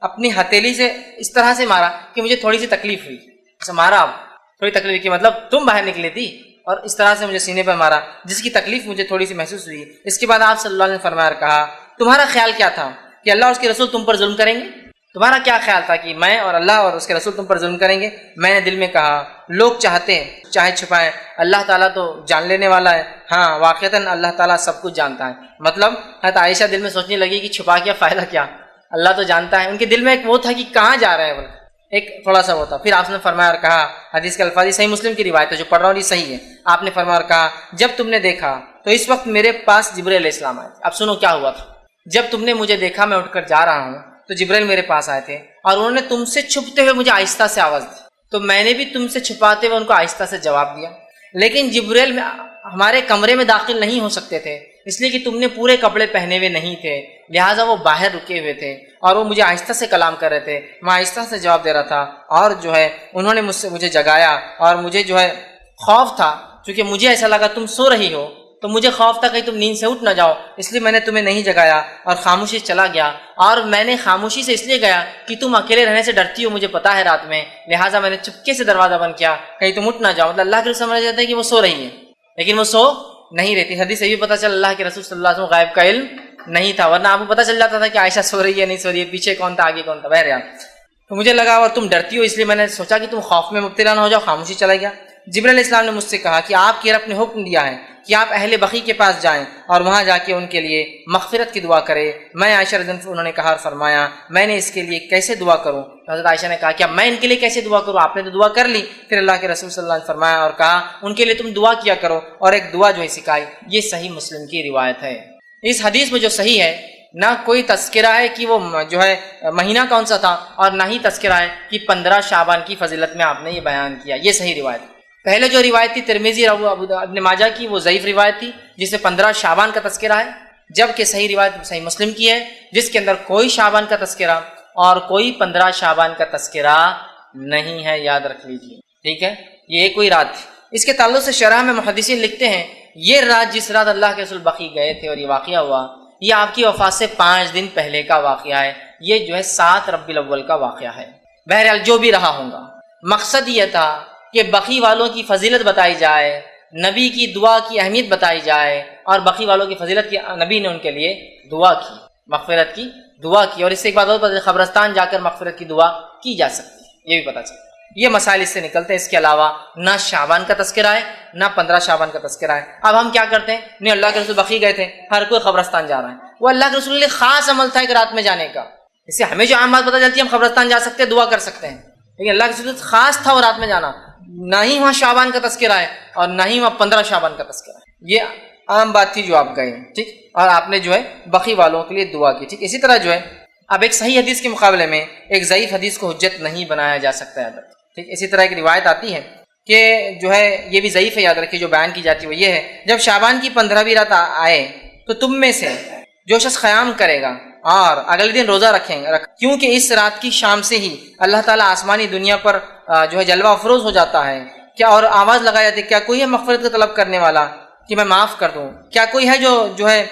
اپنی ہتھیلی سے اس طرح سے مارا کہ مجھے تھوڑی سی تکلیف ہوئی. اسے مارا اب تھوڑی تکلیف کی مطلب تم باہر نکلی تھی اور اس طرح سے مجھے سینے پر مارا جس کی تکلیف مجھے تھوڑی سی محسوس ہوئی. اس کے بعد آپ صلی اللہ علیہ وسلم نے فرمایا اور کہا تمہارا خیال کیا تھا کہ اللہ اور اس کے رسول تم پر ظلم کریں گے؟ تمہارا کیا خیال تھا کہ میں اور اللہ اور اس کے رسول تم پر ظلم کریں گے؟ میں نے دل میں کہا لوگ چاہتے ہیں چاہے چھپائیں، اللہ تعالیٰ تو جان لینے والا ہے. ہاں واقعتاً اللہ تعالیٰ سب کچھ جانتا ہے. مطلب حضرت عائشہ دل میں سوچنے لگی کہ چھپا کیا فائدہ کیا، اللہ تو جانتا ہے. ان کے دل میں ایک وہ تھا کہ کہاں جا رہے ہیں بولے، ایک تھوڑا سا وہ تھا. پھر آپ نے فرمایا اور کہا، حدیث کے الفاظ صحیح مسلم کی روایت ہے جو پڑھ رہا ہوں یہ صحیح ہے. آپ نے فرمایا اور کہا جب تم نے دیکھا تو اس وقت میرے پاس جبرائیل علیہ السلام آئے. اب سنو کیا ہوا تھا. جب تم نے مجھے دیکھا میں اٹھ کر جا رہا ہوں تو جبرائیل میرے پاس آئے تھے اور انہوں نے تم سے چھپتے ہوئے مجھے آہستہ سے آواز دی، تو میں نے بھی تم سے چھپاتے ہوئے ان کو آہستہ سے جواب دیا. لیکن جبرائیل ہمارے کمرے میں داخل نہیں ہو سکتے تھے اس لیے کہ تم نے پورے کپڑے پہنے ہوئے نہیں تھے، لہٰذا وہ باہر رکے ہوئے تھے اور وہ مجھے آہستہ سے کلام کر رہے تھے. میں آہستہ سے جواب دے رہا تھا اور جو ہے انہوں نے مجھے جگایا اور مجھے جو ہے خوف تھا کیونکہ مجھے ایسا لگا تم سو رہی ہو تو مجھے خوف تھا کہیں تم نیند سے اٹھ نہ جاؤ، اس لیے میں نے تمہیں نہیں جگایا اور خاموشی سے چلا گیا. اور میں نے خاموشی سے اس لیے گیا کہ تم اکیلے رہنے سے ڈرتی ہو مجھے پتا ہے رات میں، لہٰذا میں نے چپکے سے دروازہ بند کیا کہیں تم اٹھ نہ جاؤ. مطلب اللہ کے رسول سمجھ جاتا ہے کہ وہ سو رہی ہے لیکن وہ سو نہیں رہتی. حدیث سے بھی پتہ چل اللہ کے رسول صلی اللہ علیہ وسلم غائب کا علم نہیں تھا، ورنہ آپ کو پتہ چل جاتا تھا کہ عائشہ سو رہی ہے نہیں سو رہی ہے، پیچھے کون تھا آگے کون تھا. بہرحال تو مجھے لگا اور تم ڈرتی ہو اس لیے میں نے سوچا کہ تم خوف میں مبتلا نہ ہو جاؤ، خاموشی چلا گیا. جبرائیل علیہ السلام نے مجھ سے کہا کہ آپ کے رب نے حکم دیا ہے کہ آپ اہل بقیع کے پاس جائیں اور وہاں جا کے ان کے لیے مغفرت کی دعا کریں. میں عائشہ رضی اللہ عنہا انہوں نے کہا اور فرمایا میں نے اس کے لیے کیسے دعا کروں؟ حضرت عائشہ نے کہا کیا میں ان کے لیے کیسے دعا کروں؟ آپ نے تو دعا کر لی. پھر اللہ کے رسول صلی اللہ علیہ وسلم نے فرمایا اور کہا ان کے لیے تم دعا کیا کرو اور ایک دعا جو ہے سکھائی. یہ صحیح مسلم کی روایت ہے. اس حدیث میں جو صحیح ہے نہ کوئی تذکرہ ہے کہ وہ جو ہے مہینہ کون سا تھا اور نہ ہی تذکرہ ہے کہ 15 شعبان کی فضیلت میں آپ نے یہ بیان کیا. یہ صحیح روایت. پہلے جو روایت تھی ترمذی ابن ماجہ کی وہ ضعیف روایت تھی جس میں 15 شعبان کا تذکرہ ہے، جبکہ صحیح روایت صحیح مسلم کی ہے جس کے اندر کوئی شعبان کا تذکرہ اور کوئی 15 شعبان کا تذکرہ نہیں ہے. یاد رکھ لیجیے ٹھیک ہے. یہ کوئی رات تھی. اس کے تعلق سے شرح میں محدثین لکھتے ہیں یہ رات جس رات اللہ کے رسول بقیع گئے تھے اور یہ واقعہ ہوا یہ آپ کی وفات سے 5 دن پہلے کا واقعہ ہے. یہ جو ہے 7 ربیع الاول کا واقعہ ہے. بہرحال جو بھی رہا ہوگا مقصد یہ تھا کہ بقیع والوں کی فضیلت بتائی جائے، نبی کی دعا کی اہمیت بتائی جائے اور بقیع والوں کی فضیلت کی نبی نے ان کے لیے دعا کی، مغفرت کی دعا کی. اور اس سے ایک بات اور قبرستان جا کر مغفرت کی دعا کی جا سکتی ہے، یہ بھی پتہ چلتا ہے. یہ مسائل اس سے نکلتے ہیں. اس کے علاوہ نہ شعبان کا تذکرہ ہے نہ 15 شعبان کا تذکرہ ہے. اب ہم کیا کرتے ہیں؟ نہیں اللہ کے رسول بقیع گئے تھے، ہر کوئی قبرستان جا رہا ہے. وہ اللہ کے رسول کے لیے خاص عمل تھا ایک رات میں جانے کا. اس سے ہمیں جو عام بات پتہ چلتی ہے ہم قبرستان جا سکتے ہیں دعا کر سکتے ہیں، لیکن اللہ کے رسول خاص تھا وہ رات میں جانا. نہ ہی وہاں شعبان کا تذکرہ ہے اور نہ ہی وہاں 15 شعبان کا تذکرہ ہے. یہ عام بات تھی جو آپ گئے ٹھیک، اور آپ نے جو ہے بقیع والوں کے لیے دعا کی ٹھیک. اسی طرح جو ہے اب ایک صحیح حدیث کے مقابلے میں ایک ضعیف حدیث کو حجت نہیں بنایا جا سکتا ہے ٹھیک. اسی طرح ایک روایت آتی ہے کہ جو ہے یہ بھی ضعیف ہے، یاد رکھیے. جو بیان کی جاتی ہے وہ یہ ہے جب شعبان کی 15ویں رات آئے تو تم میں سے جو شخص قیام کرے گا اور اگلے دن روزہ رکھیں گے کیونکہ اس رات کی شام سے ہی اللہ تعالیٰ آسمانی دنیا پر جو ہے جلوہ افروز ہو جاتا ہے. کیا اور آواز لگائی جاتی ہے کیا کوئی ہے مغفرت کا طلب کرنے والا کہ میں معاف کر دوں؟ کیا کوئی ہے جو ہے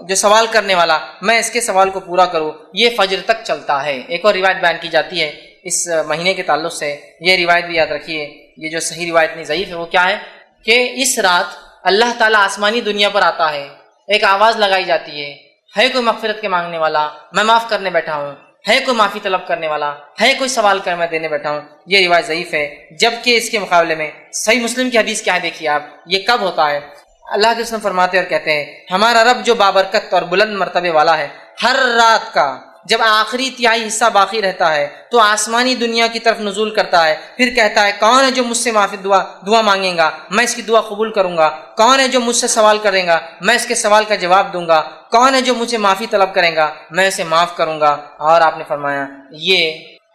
جو سوال کرنے والا میں اس کے سوال کو پورا کروں؟ یہ فجر تک چلتا ہے. ایک اور روایت بیان کی جاتی ہے اس مہینے کے تعلق سے، یہ روایت بھی یاد رکھیے. یہ جو صحیح روایت نہیں ضعیف ہے وہ کیا ہے کہ اس رات اللہ تعالیٰ آسمانی دنیا پر آتا ہے، ایک آواز لگائی جاتی ہے کوئی مغفرت کے مانگنے والا میں معاف کرنے بیٹھا ہوں، ہے کوئی معافی طلب کرنے والا، ہے کوئی سوال کر میں دینے بیٹھا ہوں. یہ روایت ضعیف ہے. جبکہ اس کے مقابلے میں صحیح مسلم کی حدیث کیا ہے دیکھیے آپ. یہ کب ہوتا ہے؟ اللہ کے رسول فرماتے اور کہتے ہیں ہمارا رب جو بابرکت اور بلند مرتبے والا ہے ہر رات کا جب آخری تہائی حصہ باقی رہتا ہے تو آسمانی دنیا کی طرف نزول کرتا ہے، پھر کہتا ہے کون ہے جو مجھ سے معافی دعا مانگے گا میں اس کی دعا قبول کروں گا، کون ہے جو مجھ سے سوال کرے گا میں اس کے سوال کا جواب دوں گا، کون ہے جو مجھ سے معافی طلب کرے گا میں اسے معاف کروں گا. اور آپ نے فرمایا یہ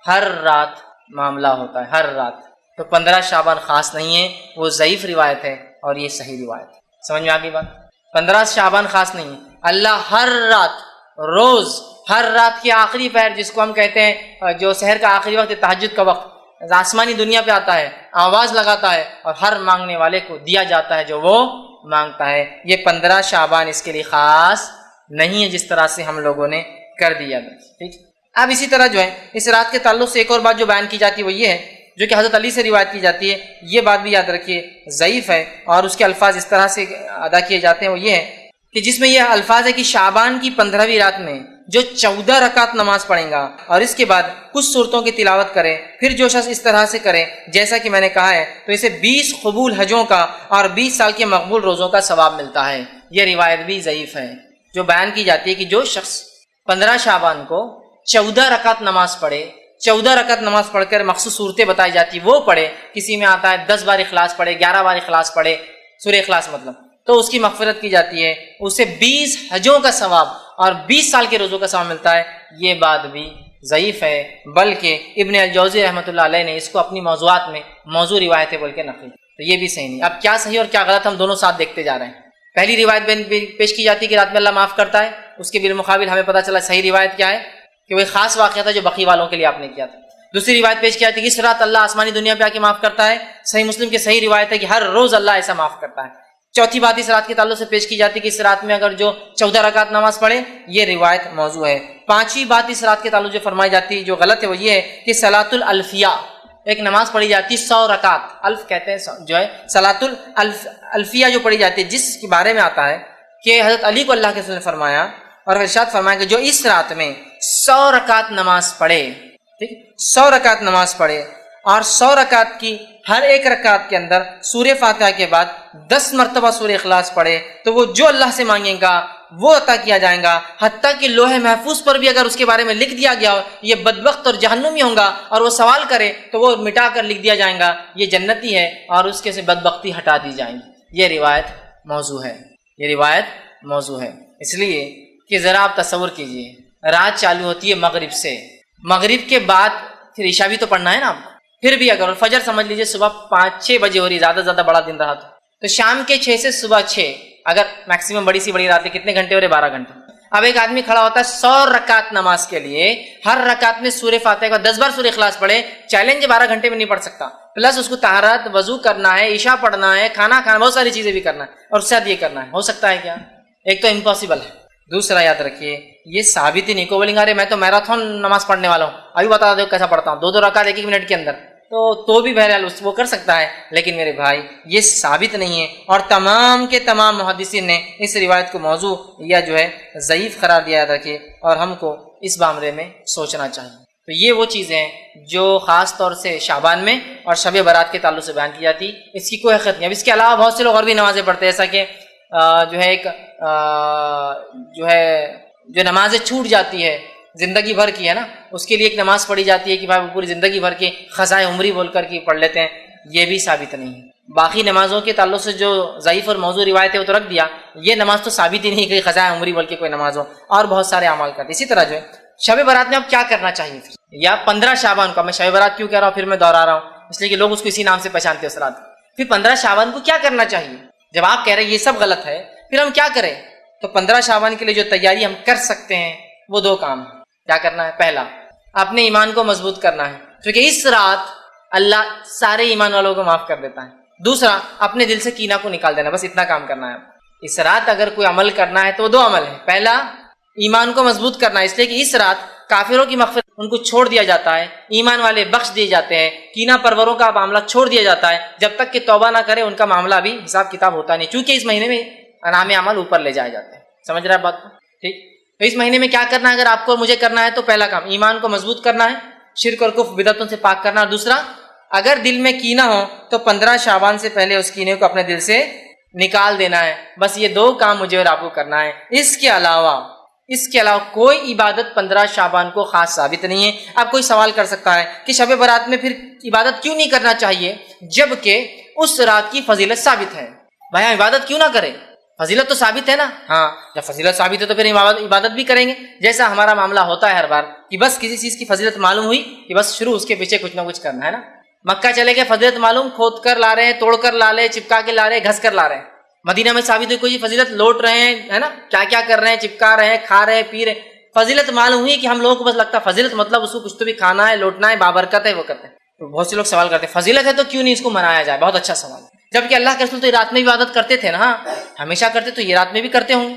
ہر رات معاملہ ہوتا ہے، ہر رات. تو 15 شعبان خاص نہیں ہے، وہ ضعیف روایت ہے اور یہ صحیح روایت ہے. سمجھ میں آ گئی بات؟ 15 شعبان خاص نہیں ہے. اللہ ہر رات روز ہر رات کی آخری پہر جس کو ہم کہتے ہیں جو سحر کا آخری وقت تہجد کا وقت آسمانی دنیا پہ آتا ہے، آواز لگاتا ہے اور ہر مانگنے والے کو دیا جاتا ہے جو وہ مانگتا ہے. یہ 15 شعبان اس کے لیے خاص نہیں ہے جس طرح سے ہم لوگوں نے کر دیا ٹھیک. اب اسی طرح جو ہے اس رات کے تعلق سے ایک اور بات جو بیان کی جاتی ہے وہ یہ ہے، جو کہ حضرت علی سے روایت کی جاتی ہے، یہ بات بھی یاد رکھیے ضعیف ہے، اور اس کے الفاظ اس طرح سے ادا کیے جاتے ہیں وہ یہ ہے کہ جس میں یہ الفاظ ہے کہ شعبان کی 15ویں رات میں جو 14 رکعت نماز پڑھیں گا اور اس کے بعد کچھ صورتوں کی تلاوت کرے، پھر جو شخص اس طرح سے کرے جیسا کہ میں نے کہا ہے تو اسے 20 قبول حجوں کا اور 20 سال کے مقبول روزوں کا ثواب ملتا ہے۔ یہ روایت بھی ضعیف ہے جو بیان کی جاتی ہے کہ جو شخص 15 شعبان کو 14 رکعت نماز پڑھے، 14 رکعت نماز پڑھ کر مخصوص صورتیں بتائی جاتی وہ پڑھے، کسی میں آتا ہے 10 بار اخلاص پڑھے، 11 بار اخلاص پڑھے، سورہ اخلاص مطلب، تو اس کی مغفرت کی جاتی ہے، اسے 20 حجوں کا ثواب اور 20 سال کے روزوں کا ثواب ملتا ہے۔ یہ بات بھی ضعیف ہے، بلکہ ابن الجوزی رحمۃ اللہ علیہ نے اس کو اپنی موضوعات میں موضوع روایتیں بول کے نقل، تو یہ بھی صحیح نہیں۔ اب کیا صحیح اور کیا غلط ہم دونوں ساتھ دیکھتے جا رہے ہیں۔ پہلی روایت پیش کی جاتی ہے کہ رات میں اللہ معاف کرتا ہے، اس کے بالمقابل ہمیں پتہ چلا صحیح روایت کیا ہے کہ وہ خاص واقعہ تھا جو بقی والوں کے لیے آپ نے کیا تھا۔ دوسری روایت پیش کی جاتی ہے کہ اس رات اللہ آسمانی دنیا پہ آ کے معاف کرتا ہے، صحیح مسلم کی صحیح روایت ہے کہ ہر روز اللہ ایسا معاف کرتا ہے۔ چوتھی بات اس رات کے تعلق سے پیش کی جاتی ہے کہ اس رات میں اگر جو 14 رکعت نماز پڑھے، یہ روایت موضوع ہے۔ پانچویں بات اس رات کے تعلق جو فرمائی جاتی ہے جو غلط ہے وہ یہ ہے کہ صلاۃ الالفیہ، ایک نماز پڑھی جاتی ہے 100 رکعت، الف کہتے ہیں جو ہے صلاۃ الالفیہ جو پڑھی جاتی ہے، جس کے بارے میں آتا ہے کہ حضرت علی کو اللہ کے رسول نے فرمایا اور ارشاد فرمایا کہ جو اس رات میں 100 رکعت نماز پڑھے، ٹھیک، 100 رکعت نماز پڑھے اور 100 رکعت کی ہر ایک رکعت کے اندر سورہ فاتحہ کے بعد 10 مرتبہ سورہ اخلاص پڑھے تو وہ جو اللہ سے مانگے گا وہ عطا کیا جائے گا، حتیٰ کہ لوح محفوظ پر بھی اگر اس کے بارے میں لکھ دیا گیا یہ بدبخت اور جہنمی ہوگا اور وہ سوال کرے تو وہ مٹا کر لکھ دیا جائے گا یہ جنتی ہے اور اس کے سے بدبختی ہٹا دی جائیں گی۔ یہ روایت موضوع ہے، یہ روایت موضوع ہے، اس لیے کہ ذرا آپ تصور کیجئے رات چالو ہوتی ہے مغرب سے، مغرب کے بعد پھر عشاء بھی تو پڑھنا ہے نا آپ کو، پھر بھی اگر فجر سمجھ لیجئے صبح 5-6 بجے ہو رہی، زیادہ سے زیادہ بڑا دن رہا تو شام کے 6 سے صبح 6، اگر میکسیمم بڑی سی بڑی رات ہے کتنے گھنٹے ہو رہے؟ 12 گھنٹے۔ اب ایک آدمی کھڑا ہوتا ہے 100 رکعت نماز کے لیے، ہر رکعت میں سورہ فاتحہ کا 10 بار سورہ اخلاص پڑھے، چیلنج 12 گھنٹے میں نہیں پڑھ سکتا، پلس اس کو طہارت، وضو کرنا ہے، عشاء پڑھنا ہے، کھانا کھانا، بہت ساری چیزیں بھی کرنا ہے اور ساتھ یہ کرنا ہے، ہو سکتا ہے کیا؟ ایک تو امپاسبل ہے، دوسرا یاد رکھیے یہ ثابت ہی نہیں، کو بولیں گے ارے میں تو میراتھن نماز پڑھنے والا ہوں، ابھی بتا دو کیسا پڑھتا ہوں، 2 رکعت 1 منٹ کے اندر، تو بھی بہرحال وہ کر سکتا ہے، لیکن میرے بھائی یہ ثابت نہیں ہے، اور تمام کے تمام محدثین نے اس روایت کو موضوع یا جو ہے ضعیف قرار دیا، یاد رکھیے، اور ہم کو اس معاملے میں سوچنا چاہیے۔ تو یہ وہ چیزیں ہیں جو خاص طور سے شعبان میں اور شب برات کے تعلق سے بیان کی جاتی، اس کی کوئی حقیقت نہیں۔ اب اس کے علاوہ بہت سے لوگ اور بھی نمازیں پڑھتے ہیں، جیسا کہ جو ہے ایک جو نمازیں چھوٹ جاتی ہے زندگی بھر کی ہے نا، اس کے لیے ایک نماز پڑھی جاتی ہے کہ بھائی وہ پوری زندگی بھر کے خزائے عمری بول کر کے پڑھ لیتے ہیں، یہ بھی ثابت نہیں ہے۔ باقی نمازوں کے تعلق سے جو ضعیف اور موضوع روایت ہے وہ تو رکھ دیا، یہ نماز تو ثابت ہی نہیں کہ خزائے عمری بول کے کوئی نماز ہو، اور بہت سارے اعمال کرتے۔ اسی طرح جو ہے شب برات میں اب کیا کرنا چاہیے، یا 15 شعبان کو، میں شب برات کیوں کہہ رہا ہوں پھر میں دوہرا رہا ہوں اس لیے کہ لوگ اس کو اسی نام سے پہچانتے ہیں اس رات، پھر 15 شعبان کو کیا کرنا چاہیے؟ جب آپ کہہ رہے ہیں یہ سب غلط ہے پھر ہم کیا کریں؟ تو 15 شعبان کے لیے جو تیاری ہم کر سکتے ہیں وہ 2 کام ہیں۔ کیا کرنا ہے؟ پہلا، اپنے ایمان کو مضبوط کرنا ہے، کیونکہ اس رات اللہ سارے ایمان والوں کو معاف کر دیتا ہے۔ دوسرا، اپنے دل سے کینہ کو نکال دینا، بس اتنا کام کرنا ہے۔ اس رات اگر کوئی عمل کرنا ہے تو 2 عمل ہیں۔ پہلا، ایمان کو مضبوط کرنا ہے، اس لیے کہ اس رات کافروں کی مغفرت ان کو چھوڑ دیا جاتا ہے، ایمان والے بخش دیے جاتے ہیں، کینہ پروروں کا معاملہ چھوڑ دیا جاتا ہے، جب تک کہ توبہ نہ کرے ان کا معاملہ بھی حساب کتاب ہوتا نہیں، چونکہ اس مہینے میں انعام اعمال اوپر لے جائے جاتے ہیں۔ سمجھ رہے ہیں بات کو؟ ٹھیک، تو اس مہینے میں کیا کرنا ہے اگر آپ کو مجھے کرنا ہے تو پہلا کام ایمان کو مضبوط کرنا ہے، شرک اور کفر بدعتوں سے پاک کرنا، اور دوسرا اگر دل میں کینہ ہو تو 15 شعبان سے پہلے اس کینے کو اپنے دل سے نکال دینا ہے۔ بس یہ 2 کام مجھے اور آپ کو کرنا ہے، اس کے علاوہ کوئی عبادت 15 شعبان کو خاص ثابت نہیں ہے۔ اب کوئی سوال کر سکتا ہے کہ شب برات میں پھر عبادت کیوں نہیں کرنا چاہیے جبکہ اس رات کی فضیلت ثابت ہے؟ بھائی ہم عبادت کیوں نہ کریں؟ فضیلت تو ثابت ہے نا۔ ہاں، جب فضیلت ثابت ہے تو پھر عبادت بھی کریں گے، جیسا ہمارا معاملہ ہوتا ہے ہر بار کہ بس کسی چیز کی فضیلت معلوم ہوئی کہ بس شروع اس کے پیچھے کچھ نہ کچھ کرنا ہے نا۔ مکہ چلے گئے، فضیلت معلوم، کھود کر لا رہے ہیں، توڑ کر لا رہے ہیں، چپکا کے لا رہے ہیں، گھس کر لا رہے ہیں۔ مدینہ میں ثابت ہوئی کوئی فضیلت، لوٹ رہے ہیں، ہے نا، کیا کیا کر رہے ہیں، چپکا رہے ہیں، کھا رہے ہیں، پی رہے ہیں، فضیلت معلوم ہوئی کہ ہم لوگوں کو بس لگتا ہے فضیلت مطلب اس کو کچھ تو بھی کھانا ہے، لوٹنا ہے، بابرکت ہے، وہ کرتے ہیں۔ تو بہت سے لوگ سوال کرتے ہیں فضیلت ہے تو کیوں نہیں اس کو منایا جائے؟ بہت اچھا سوال ہے، جبکہ اللہ کے رسول تو یہ رات میں بھی عبادت کرتے تھے نا، ہمیشہ کرتے، تو یہ رات میں بھی کرتے ہوں گے۔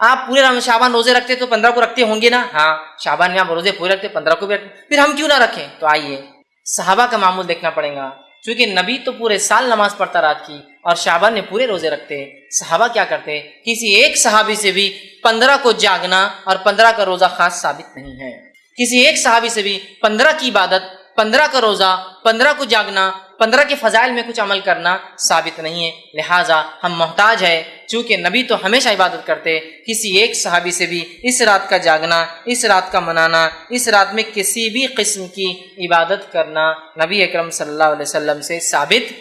آپ پورے شعبان روزے رکھتے تو 15 کو رکھتے ہوں گے نا؟ ہاں، شعبان میں آپ روزے پورے رکھتے 15 کو بھی رکھتے، پھر ہم کیوں نہ رکھیں؟ تو آئیے صحابہ کا معمول دیکھنا پڑے گا، چونکہ نبی تو پورے سال نماز پڑھتا رات کی، اور شعبان میں پورے روزے رکھتے۔ صحابہ کیا کرتے؟ کسی ایک صحابی سے بھی 15 کو جاگنا اور 15 کا روزہ خاص ثابت نہیں ہے، کسی ایک صحابی سے بھی 15 کی عبادت، 15 کا روزہ، 15 کو جاگنا، 15 کے فضائل میں کچھ عمل کرنا ثابت نہیں ہے۔ لہٰذا ہم محتاج ہے، چونکہ نبی تو ہمیشہ عبادت کرتے، کسی ایک صحابی سے بھی اس رات کا جاگنا، اس رات کا منانا، اس رات میں کسی بھی قسم کی عبادت کرنا نبی اکرم صلی اللہ علیہ وسلم سے ثابت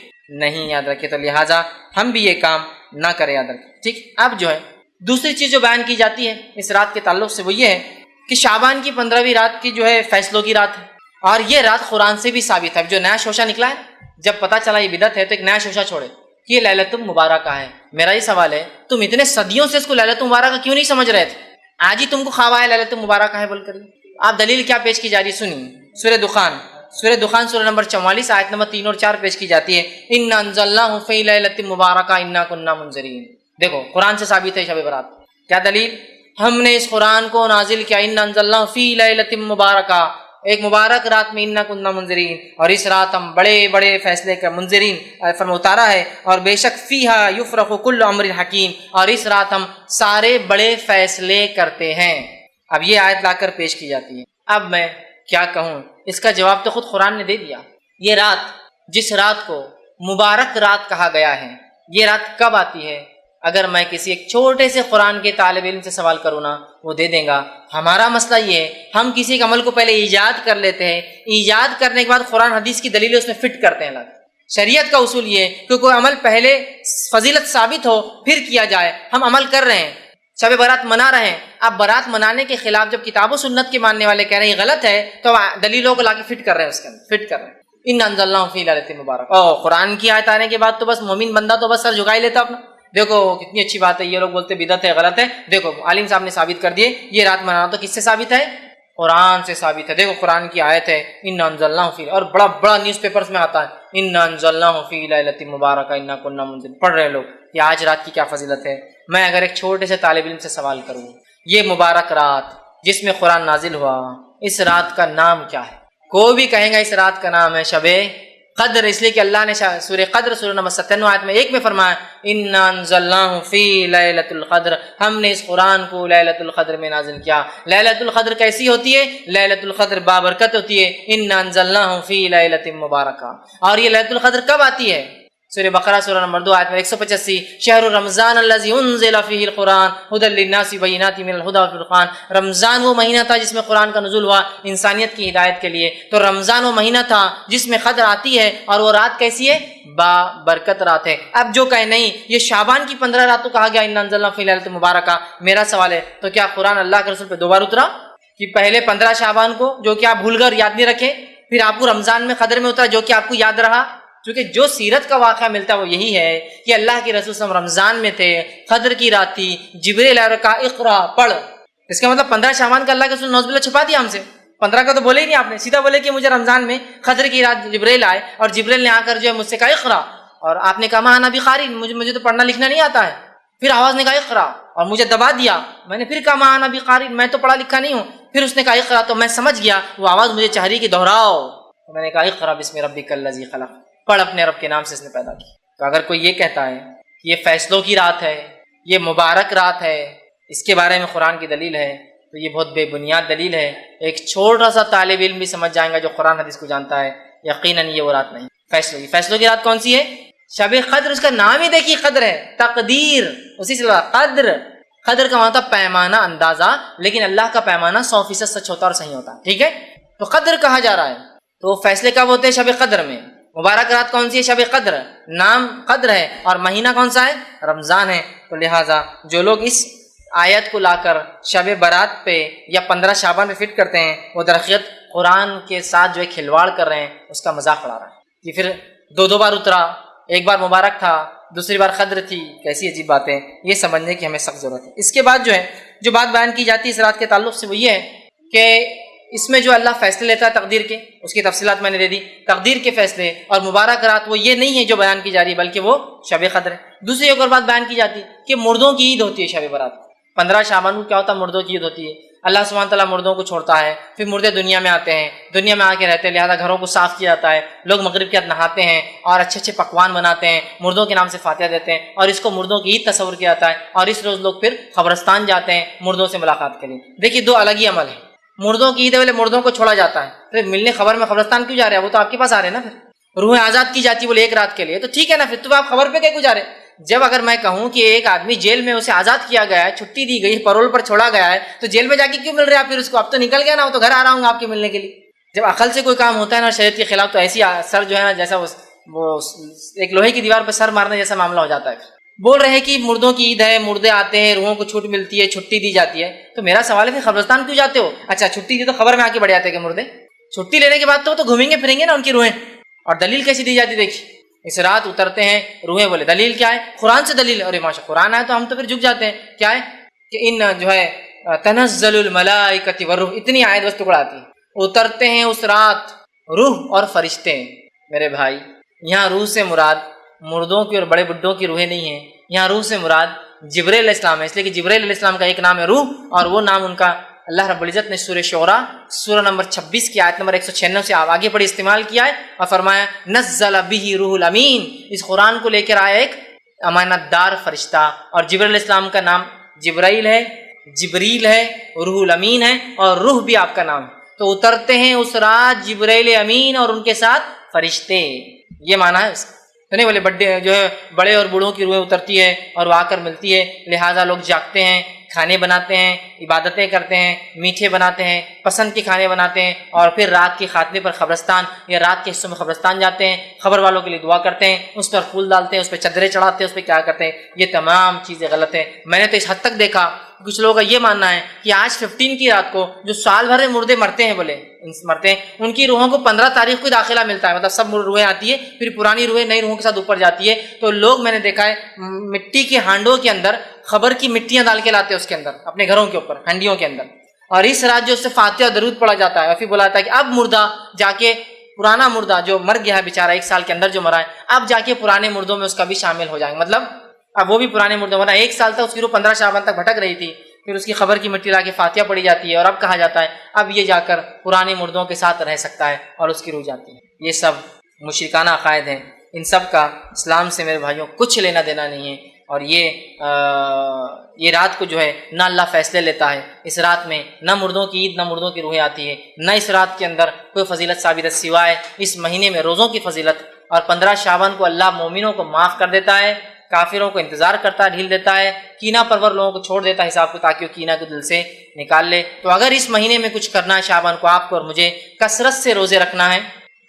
نہیں، یاد رکھے۔ تو لہٰذا ہم بھی یہ کام نہ کریں، یاد رکھیں، ٹھیک۔ اب جو ہے دوسری چیز جو بیان کی جاتی ہے اس رات کے تعلق سے وہ یہ ہے کہ شعبان کی 15ویں رات کی جو ہے فیصلوں کی رات ہے، اور یہ رات قرآن سے بھی ثابت ہے۔ اب جو نیا شوشہ نکلا ہے، جب پتہ چلا یہ بدعت ہے تو ایک نیا شوشہ چھوڑے کہ یہ لیلۃ المبارکہ ہے۔ میرا یہ سوال ہے، تم اتنے صدیوں سے اس کو لیلۃ المبارکہ کیوں نہیں سمجھ رہے تھے؟ آج ہی تم کو خواب آیا لیلۃ المبارکہ ہے بول کر؟ آپ دلیل کیا پیش کی جا رہی ہے سنیے۔ سورہ دخان سورہ نمبر 44 آیت نمبر 3 اور 4 پیش کی جاتی ہے، اِنَّا أَنزَلْنَاهُ فِي لَيْلَةٍ مُبَارَكَةٍ إِنَّا كُنَّا مُنذِرِينَ۔ دیکھو قرآن سے ثابت ہے شب برات۔ کیا دلیل؟ ہم نے اس قرآن کو نازل کیا اِنَّا أَنزَلْنَاهُ فِي لَيْلَةٍ مُبَارَكَةٍ، ایک مبارک رات میں، اِنَّا كُنَّا مُنذِرِينَ، اور اس رات ہم بڑے بڑے فیصلے کا منذرین فرما اتارا ہے، اور بے شک فیہا یفرق کل امر حکیم، اور اس رات ہم سارے بڑے فیصلے کرتے ہیں۔ اب یہ آیت لا کر پیش کی جاتی ہے۔ اب میں کیا کہوں؟ اس کا جواب تو خود قرآن نے دے دیا۔ یہ رات، جس رات کو مبارک رات کہا گیا ہے، یہ رات کب آتی ہے؟ اگر میں کسی ایک چھوٹے سے قرآن کے طالب علم سے سوال کروں نا، وہ دے دیں گا۔ ہمارا مسئلہ یہ ہے، ہم کسی ایک عمل کو پہلے ایجاد کر لیتے ہیں، ایجاد کرنے کے بعد قرآن حدیث کی دلیلیں اس میں فٹ کرتے ہیں۔ شریعت کا اصول یہ ہے کہ کوئی عمل پہلے فضیلت ثابت ہو پھر کیا جائے۔ ہم عمل کر رہے ہیں، شب برات منا رہے ہیں، اب برات منانے کے خلاف جب کتاب و سنت کے ماننے والے کہہ رہے ہیں یہ غلط ہے، تو دلیلوں کو لا کے فٹ کر رہے ہیں، اس کے اندر فٹ کر رہے ہیں۔ اِنَّا أَنزَلْنَاهُ فِي لَيْلَةٍ مُبَارَكَةٍ۔ قرآن کی آیت آنے کے بعد تو بس مومن بندہ تو بس سر جھکائے لیتا اپنا، دیکھو کتنی اچھی بات ہے، یہ لوگ بولتے بدعت ہے، غلط ہے، دیکھو عالم صاحب نے ثابت کر دیے۔ یہ رات منانا تو کس سے ثابت ہے؟ قرآن سے ثابت ہے۔ دیکھو قرآن کی آیت ہے اِنَّا أَنزَلْنَاهُ فِي، اور بڑا بڑا نیوز پیپرز میں آتا ہے اِنَّا أَنزَلْنَاهُ فِي لَيْلَةٍ مُبَارَكَةٍ إِنَّا كُنَّا مُنذِرِينَ، پڑھ رہے لوگ کہ آج رات کی کیا فضیلت ہے۔ میں اگر ایک چھوٹے سے طالب علم سے سوال کروں، یہ مبارک رات جس میں قرآن نازل ہوا، اس رات کا نام کیا ہے؟ کوئی بھی کہیں گا اس رات کا نام ہے شب قدر، اس لیے کہ اللہ نے سورہ قدر سورہ نمبر 97 آیت میں 1 میں فرمایا اِنَّا أَنزَلْنَاهُ فِي لَيْلَةِ الْقَدْرِ، ہم نے اس قرآن کو لیلۃ القدر میں نازل کیا۔ لیلۃ القدر کیسی ہوتی ہے؟ لیلۃ القدر بابرکت ہوتی ہے۔ اِنَّا أَنزَلْنَاهُ فِي لَيْلَةٍ مُبَارَكَةٍ، اور یہ لیلۃ القدر کب آتی ہے؟ سورہ بقرہ سورہ نمبر 2 آیت میں 185، شہر رمضان الذی انزل فیہ القرآن ھدی للناس بینات من الھدی والفرقان۔ رمضان وہ مہینہ تھا جس میں قرآن کا نزول ہوا انسانیت کی ہدایت کے لیے، تو رمضان وہ مہینہ تھا جس میں قدر آتی ہے، اور وہ رات کیسی ہے؟ با برکت رات ہے۔ اب جو کہے نہیں یہ شعبان کی 15 رات کو کہا گیا اِنَّا أَنزَلْنَاهُ فِي لَيْلَةٍ مُبَارَكَةٍ، میرا سوال ہے تو کیا قرآن اللہ کے رسول پہ 2 بار اترا؟ کہ پہلے 15 شعبان کو جو کہ آپ بھول کر یاد نہیں رکھے، پھر آپ کو رمضان میں قدر میں اترا جو کہ آپ کو یاد رہا؟ کیونکہ جو سیرت کا واقعہ ملتا ہے وہ یہی ہے کہ اللہ کے رسول صلی اللہ علیہ وسلم رمضان میں تھے، قدر کی رات تھی، جبریل علیہ کا اقرا پڑھ، اس کا مطلب 15 شعبان کا اللہ کے رسول نعوذ باللہ چھپا دیا ہم سے۔ 15 کا تو بولے ہی نہیں آپ نے، سیدھا بولے کہ مجھے رمضان میں قدر کی رات جبریل آئے، اور جبریل نے آ کر جو ہے مجھ سے کہا اقرا، اور آپ نے کہا ما انا بقاری، مجھے تو پڑھنا لکھنا نہیں آتا ہے۔ پھر آواز نے کہا اقرا، اور مجھے دبا دیا، میں نے پھر کہا ما انا بقاری، میں تو پڑھا لکھا نہیں ہوں۔ پھر اس نے کہا اقرا، تو میں سمجھ گیا وہ آواز مجھے چاہ رہی کہ دہراؤ، تو میں نے کہا اقرا بسم ربک الذی خلق، پڑھ اپنے رب کے نام سے اس نے پیدا کی۔ تو اگر کوئی یہ کہتا ہے کہ یہ فیصلوں کی رات ہے، یہ مبارک رات ہے، اس کے بارے میں قرآن کی دلیل ہے، تو یہ بہت بے بنیاد دلیل ہے۔ ایک چھوٹا سا طالب علم بھی سمجھ جائیں گا جو قرآن حدیث کو جانتا ہے، یقیناً یہ وہ رات نہیں۔ فیصلوں کی رات کون سی ہے؟ شب قدر، اس کا نام ہی دیکھیے قدر ہے، تقدیر، اسی سے قدر کا مطلب پیمانہ، اندازہ، لیکن اللہ کا پیمانہ 100% سچ ہوتا اور صحیح ہوتا ہے، ٹھیک ہے؟ تو قدر کہا جا رہا ہے، تو فیصلے کب ہوتے ہیں؟ شب قدر میں۔ مبارک رات کون سی ہے؟ شب قدر، نام قدر ہے، اور مہینہ کون سا ہے؟ رمضان ہے۔ تو لہٰذا جو لوگ اس آیت کو لا کر شب برات پہ یا 15 شعبان پہ فٹ کرتے ہیں، وہ درخت قرآن کے ساتھ جو ہے کھلواڑ کر رہے ہیں، اس کا مذاق اڑا رہا ہے۔ یہ پھر 2 بار اترا، ایک بار مبارک تھا، دوسری بار قدر تھی، کیسی عجیب بات ہے، یہ سمجھنے کی ہمیں سخت ضرورت ہے۔ اس کے بعد جو ہے جو بات بیان کی جاتی ہے اس رات کے تعلق سے وہ یہ ہے کہ اس میں جو اللہ فیصلے لیتا ہے تقدیر کے، اس کی تفصیلات میں نے دے دی، تقدیر کے فیصلے، اور مبارک رات وہ یہ نہیں ہے جو بیان کی جا رہی ہے، بلکہ وہ شب قدر ہے۔ دوسری ایک اور بات بیان کی جاتی ہے کہ مردوں کی عید ہوتی ہے شب برات، 15 شعبان کو کیا ہوتا ہے؟ مردوں کی عید ہوتی ہے. اللہ سبحانہ تعالیٰ مردوں کو چھوڑتا ہے، پھر مردے دنیا میں آتے ہیں، دنیا میں آ کے رہتے ہیں، لہٰذا گھروں کو صاف کیا جاتا ہے، لوگ مغرب کے بعد نہاتے ہیں اور اچھے اچھے پکوان بناتے ہیں، مردوں کے نام سے فاتحہ دیتے ہیں، اور اس کو مردوں کی عید تصور کیا جاتا ہے. اور اس روز لوگ پھر قبرستان جاتے ہیں مردوں سے ملاقات کے لیے. دیکھیے دو الگ ہی عمل ہے. مردوں کی عید والے مردوں کو چھوڑا جاتا ہے، پھر ملنے خبر میں قبرستان کیوں جا رہے ہیں؟ وہ تو آپ کے پاس آ رہے ہیں نا. پھر روح آزاد کی جاتی ہے بولے ایک رات کے لیے، تو ٹھیک ہے نا، پھر تو آپ خبر پہ کیوں جا رہے ہیں؟ جب اگر میں کہوں کہ ایک آدمی جیل میں اسے آزاد کیا گیا ہے، چھٹی دی گئی، پرول پر چھوڑا گیا ہے، تو جیل میں جا کے کیوں مل رہا ہے پھر اس کو؟ اب تو نکل گیا نا، وہ تو گھر آ رہا ہوں آپ کے ملنے کے لیے. جب عقل سے کوئی کام ہوتا ہے نا شریعت کے خلاف، تو ایسی سر جو ہے نا جیسا وہ ایک لوہے کی دیوار پہ سر مارنے جیسا معاملہ ہو جاتا ہے. بول رہے ہیں کہ مردوں کی عید ہے، مردے آتے ہیں، روحوں کو چھوٹ ملتی ہے، چھٹی دی جاتی ہے. تو میرا سوال ہے کہ قبرستان کیوں جاتے ہو؟ اچھا چھٹی دی تو خبر میں آ کے بڑھ جاتے ہیں کہ مردے. چھٹی لینے کے بعد تو گھومیں گے پھریں گے نا ان کی روحیں. اور دلیل کیسی دی جاتی دیکھیے، اس رات اترتے ہیں روحیں، بولے دلیل کیا ہے؟ قرآن سے دلیل. اور ماشاء قرآن ہے تو ہم تو پھر جھک جاتے ہیں. کیا ہے کہ ان جو ہے تنزل الملائکۃ والروح، اتنی آیت بس ٹکڑا آتی ہے. اترتے ہیں اس رات روح اور فرشتے. میرے بھائی یہاں روح سے مراد مردوں کی اور بڑے بڈھوں کی روحیں نہیں ہیں، یہاں روح سے مراد جبرائیل علیہ السلام ہے. اس لیے کہ جبرائیل علیہ السلام کا ایک نام ہے روح، اور وہ نام ان کا اللہ رب العزت نے سورہ شعراء سورہ نمبر 26 کی آیت نمبر 196 سے آگے پڑھی استعمال کیا ہے، اور فرمایا نزل بہ روح الامین. اس قرآن کو لے کر آیا ایک امانت دار فرشتہ، اور جبرائیل علیہ السلام کا نام جبرائیل ہے، جبریل ہے، روح الامین ہے، اور روح بھی آپ کا نام ہے. تو اترتے ہیں اس رات جبرائیل امین اور ان کے ساتھ فرشتے، یہ معنی ہے اس کا. تو نہیں بولے بڑے جو ہے بڑے اور بوڑھوں کی روحیں اترتی ہے اور وہ آ کر ملتی ہے، لہٰذا لوگ جاگتے ہیں، کھانے بناتے ہیں، عبادتیں کرتے ہیں، میٹھے بناتے ہیں، پسند کے کھانے بناتے ہیں، اور پھر رات کے خاتمے پر قبرستان یا رات کے حصوں میں قبرستان جاتے ہیں، خبر والوں کے لیے دعا کرتے ہیں، اس پر پھول ڈالتے ہیں، اس پہ چادریں چڑھاتے ہیں، اس پہ کیا کرتے ہیں. یہ تمام چیزیں غلط ہیں. میں نے تو اس حد تک دیکھا کچھ لوگوں کا یہ ماننا ہے کہ آج 15 کی رات کو جو سال بھر میں مردے مرتے ہیں، بولے مرتے ہیں، ان کی روحوں کو 15 تاریخ کو داخلہ ملتا ہے. مطلب سب روحیں آتی ہے، پھر پرانی روحیں نئی روحوں کے ساتھ اوپر جاتی ہے. تو لوگ میں نے دیکھا ہے مٹی کے ہانڈوں کے اندر خبر کی مٹیاں ڈال کے لاتے ہیں اس کے اندر، اپنے گھروں کے اوپر ہنڈیوں کے اندر، اور اس رات جو اس سے فاتحہ اور درود پڑھا جاتا ہے، اور پھر بولا جاتا ہے کہ اب مردہ جا کے پرانا مردہ جو مر گیا ہے بیچارہ 1 سال کے اندر جو مرا ہے، اب جا کے پرانے مردوں میں اس کا بھی شامل ہو جائیں گے. مطلب اب وہ بھی پرانے مردوں، ورنہ 1 سال تک اس کی روح 15 شعبان تک بھٹک رہی تھی، پھر اس کی خبر کی مٹی لا کے فاتحہ پڑھی جاتی ہے، اور اب کہا جاتا ہے اب یہ جا کر پرانے مردوں کے ساتھ رہ سکتا ہے اور اس کی روح جاتی ہے. یہ سب مشرکانہ عقائد ہیں. ان سب کا اسلام سے میرے بھائیوں کچھ لینا دینا نہیں ہے. اور یہ رات کو جو ہے نہ اللہ فیصلے لیتا ہے، اس رات میں نہ مردوں کی عید نہ مردوں کی روحیں آتی ہے، نہ اس رات کے اندر کوئی فضیلت ثابت ہے سوائے اس مہینے میں روزوں کی فضیلت. اور 15 شعبان کو اللہ مومنوں کو معاف کر دیتا ہے، کافروں کو انتظار کرتا ہے، ڈھیل دیتا ہے، کینہ پرور لوگوں کو چھوڑ دیتا ہے حساب کو، تاکہ وہ کینہ کو دل سے نکال لے. تو اگر اس مہینے میں کچھ کرنا ہے شعبان کو آپ کو اور مجھے، کثرت سے روزے رکھنا ہے،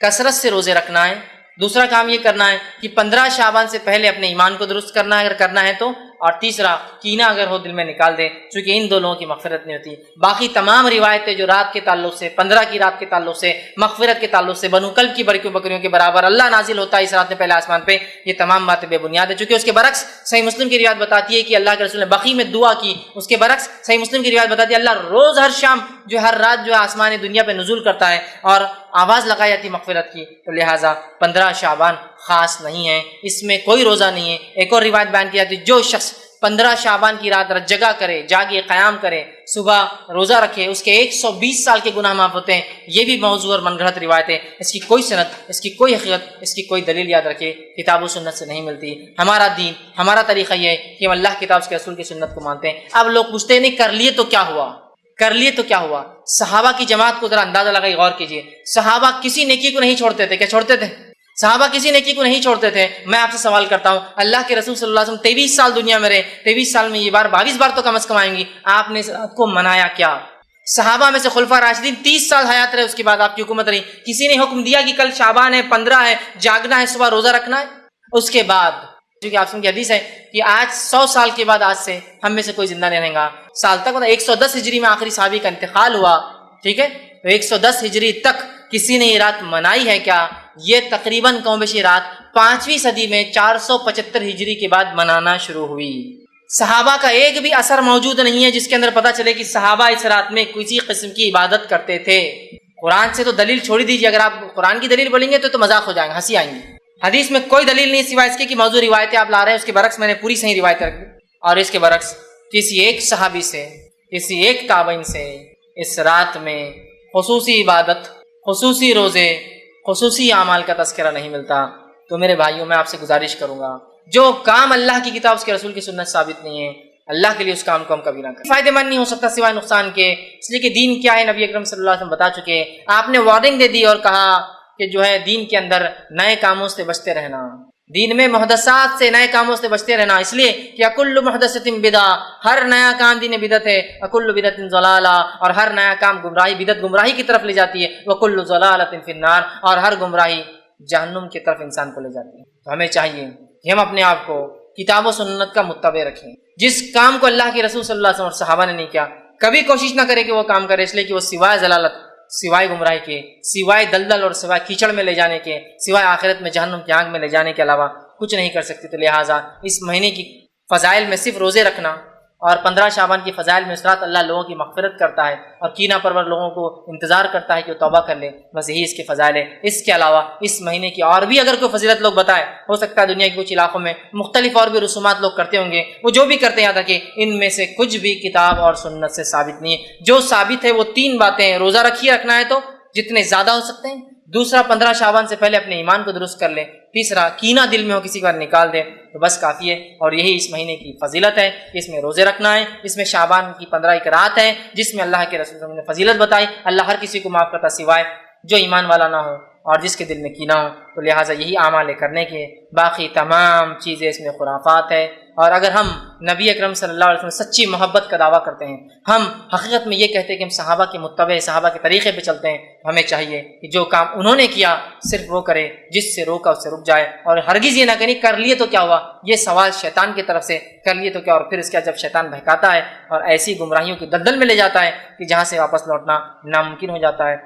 کثرت سے روزے رکھنا ہے. دوسرا کام یہ کرنا ہے کہ 15 شعبان سے پہلے اپنے ایمان کو درست کرنا ہے اگر کرنا ہے تو. اور تیسرا کینہ اگر ہو دل میں نکال دے، چونکہ ان دو لوگوں کی مغفرت نہیں ہوتی. باقی تمام روایتیں جو رات کے تعلق سے 15 کی رات کے تعلق سے مغفرت کے تعلق سے بنو کلب کی بکریوں کے برابر اللہ نازل ہوتا ہے اس رات میں پہلے آسمان پہ، یہ تمام باتیں بے بنیاد ہے. چونکہ اس کے برعکس صحیح مسلم کی روایت بتاتی ہے کہ اللہ کے رسول نے بقیع میں دعا کی، اس کے برعکس صحیح مسلم کی روایت بتاتی ہے اللہ روز ہر شام جو ہر رات جو ہے آسمان دنیا پہ نزول کرتا ہے اور آواز لگائی جاتی مغفرت کی. تو لہٰذا 15 شعبان خاص نہیں ہے، اس میں کوئی روزہ نہیں ہے. ایک اور روایت بیان کی جاتی ہے جو شخص 15 شعبان کی رات جگہ کرے، جاگے، قیام کرے، صبح روزہ رکھے، اس کے 120 سال کے گناہ معاف ہوتے ہیں. یہ بھی موضوع اور من گھڑت روایت ہے، اس کی کوئی سند، اس کی کوئی حقیقت، اس کی کوئی دلیل یاد رکھے کتاب و سنت سے نہیں ملتی. ہمارا دین، ہمارا طریقہ یہ ہے کہ ہم اللہ کتاب کے رسول کی سنت کو مانتے ہیں. اب لوگ پوچھتے ہیں نہیں کر لیے تو کیا ہوا، کر لیے تو کیا ہوا. صحابہ کی جماعت کو ذرا اندازہ لگائی، غور کیجیے. صحابہ کسی نیکی کو نہیں چھوڑتے تھے. کیا چھوڑتے تھے؟ صحابہ کسی نیکی کو نہیں چھوڑتے تھے. میں آپ سے سوال کرتا ہوں، اللہ کے رسول صلی اللہ علیہ وسلم 23 سال دنیا میں رہے، 23 سال میں یہ بار 22 بار تو کم از کم آئیں گی، آپ نے اس رات کو منایا کیا؟ صحابہ میں سے خلفاء راشدین 30 سال حیات رہے، اس کے بعد آپ کی حکومت رہی، کسی نے حکم دیا کہ کل شعبان ہے، 15 ہے، جاگنا ہے، صبح روزہ رکھنا ہے؟ اس کے بعد کیونکہ آپ کی حدیث ہے کہ آج 100 سال کے بعد آج سے ہم میں سے کوئی زندہ نہیں رہے گا سال تک. مطلب 110 ہجری میں آخری صحابی کا انتقال ہوا، ٹھیک ہے. تو 110 ہجری تک کسی نے یہ رات منائی ہے کیا؟ یہ تقریباً کم بیش رات 5ویں صدی میں 475 ہجری کے بعد منانا شروع ہوئی. صحابہ کا ایک بھی اثر موجود نہیں ہے جس کے اندر پتہ چلے کہ صحابہ اس رات میں کسی قسم کی عبادت کرتے تھے. قرآن سے تو دلیل چھوڑی دیجیے، اگر آپ قرآن کی دلیل بولیں گے تو مذاق ہو جائیں گے، ہنسی آئیں گی. حدیث میں کوئی دلیل نہیں سوائے اس کی کہ موضوع روایتیں آپ لا رہے ہیں، اس کے برعکس میں نے پوری صحیح روایتیں رکھ دی. اور اس کے برعکس کسی ایک صحابی سے، کسی ایک تابعین سے اس رات میں خصوصی عبادت، خصوصی روزے، خصوصی اعمال کا تذکرہ نہیں ملتا، تو میرے بھائیوں میں آپ سے گزارش کروں گا جو کام اللہ کی کتاب اس کے رسول کی سنت ثابت نہیں ہے، اللہ کے لیے اس کام کو ہم کبھی نہ کریں۔ فائدہ مند نہیں ہو سکتا سوائے نقصان کے، اس لیے کہ دین کیا ہے نبی اکرم صلی اللہ علیہ وسلم بتا چکے۔ آپ نے وارننگ دے دی اور کہا کہ جو ہے دین کے اندر نئے کاموں سے بچتے رہنا، دین میں محدثات سے، نئے کاموں سے بچتے رہنا، اس لیے کہ اکل محدثۃ بدعہ، ہر نیا کام دین بدعت ہے، اکل بدعۃ ضلالہ، اور ہر نیا کام گمراہی، بدعت گمراہی کی طرف لے جاتی ہے، وکل ضلالۃ فی النار، اور ہر گمراہی جہنم کی طرف انسان کو لے جاتی ہے۔ تو ہمیں چاہیے کہ ہم اپنے آپ کو کتاب و سنت کا متبع رکھیں، جس کام کو اللہ کے رسول صلی اللہ علیہ وسلم اور صحابہ نے نہیں کیا کبھی کوشش نہ کرے کہ وہ کام کرے، اس لیے کہ وہ سوائے ضلالت، سوائے گمراہی کے، سوائے دلدل اور سوائے کیچڑ میں لے جانے کے، سوائے آخرت میں جہنم کی آگ میں لے جانے کے علاوہ کچھ نہیں کر سکتی۔ تو لہٰذا اس مہینے کی فضائل میں صرف روزے رکھنا اور 15 شعبان کی فضائل میں اس رات اللہ لوگوں کی مغفرت کرتا ہے اور کینہ پرور لوگوں کو انتظار کرتا ہے کہ وہ توبہ کر لے، بس یہی اس کی فضائل ہے۔ اس کے علاوہ اس مہینے کی اور بھی اگر کوئی فضیلت لوگ بتائے، ہو سکتا ہے دنیا کے کچھ علاقوں میں مختلف اور بھی رسومات لوگ کرتے ہوں گے، وہ جو بھی کرتے ہیں یاد رکھیں ان میں سے کچھ بھی کتاب اور سنت سے ثابت نہیں ہے۔ جو ثابت ہے وہ 3 باتیں ہیں، روزہ رکھیے، رکھنا ہے تو جتنے زیادہ ہو سکتے ہیں، دوسرا 15 شعبان سے پہلے اپنے ایمان کو درست کر لیں، تیسرا کینہ دل میں ہو کسی کا نکال دیں، تو بس کافی ہے۔ اور یہی اس مہینے کی فضیلت ہے، اس میں روزے رکھنا ہے، اس میں شعبان کی 15 ایک رات ہے جس میں اللہ کے رسول صلی اللہ علیہ وسلم نے فضیلت بتائی، اللہ ہر کسی کو معاف کرتا سوائے جو ایمان والا نہ ہو اور جس کے دل میں کینہ ہو۔ تو لہٰذا یہی اعمال کرنے کے، باقی تمام چیزیں اس میں خرافات ہے۔ اور اگر ہم نبی اکرم صلی اللہ علیہ وسلم سچی محبت کا دعویٰ کرتے ہیں، ہم حقیقت میں یہ کہتے ہیں کہ ہم صحابہ کے متبع، صحابہ کے طریقے پہ چلتے ہیں، ہمیں چاہیے کہ جو کام انہوں نے کیا صرف وہ کرے، جس سے روکا اس سے رک جائے، اور ہرگز یہ نہ کریں کر لیے تو کیا ہوا، یہ سوال شیطان کی طرف سے، کر لیے تو کیا، اور پھر اس کے جب شیطان بہکاتا ہے اور ایسی گمراہیوں کی دلدل میں لے جاتا ہے کہ جہاں سے واپس لوٹنا ناممکن ہو جاتا ہے۔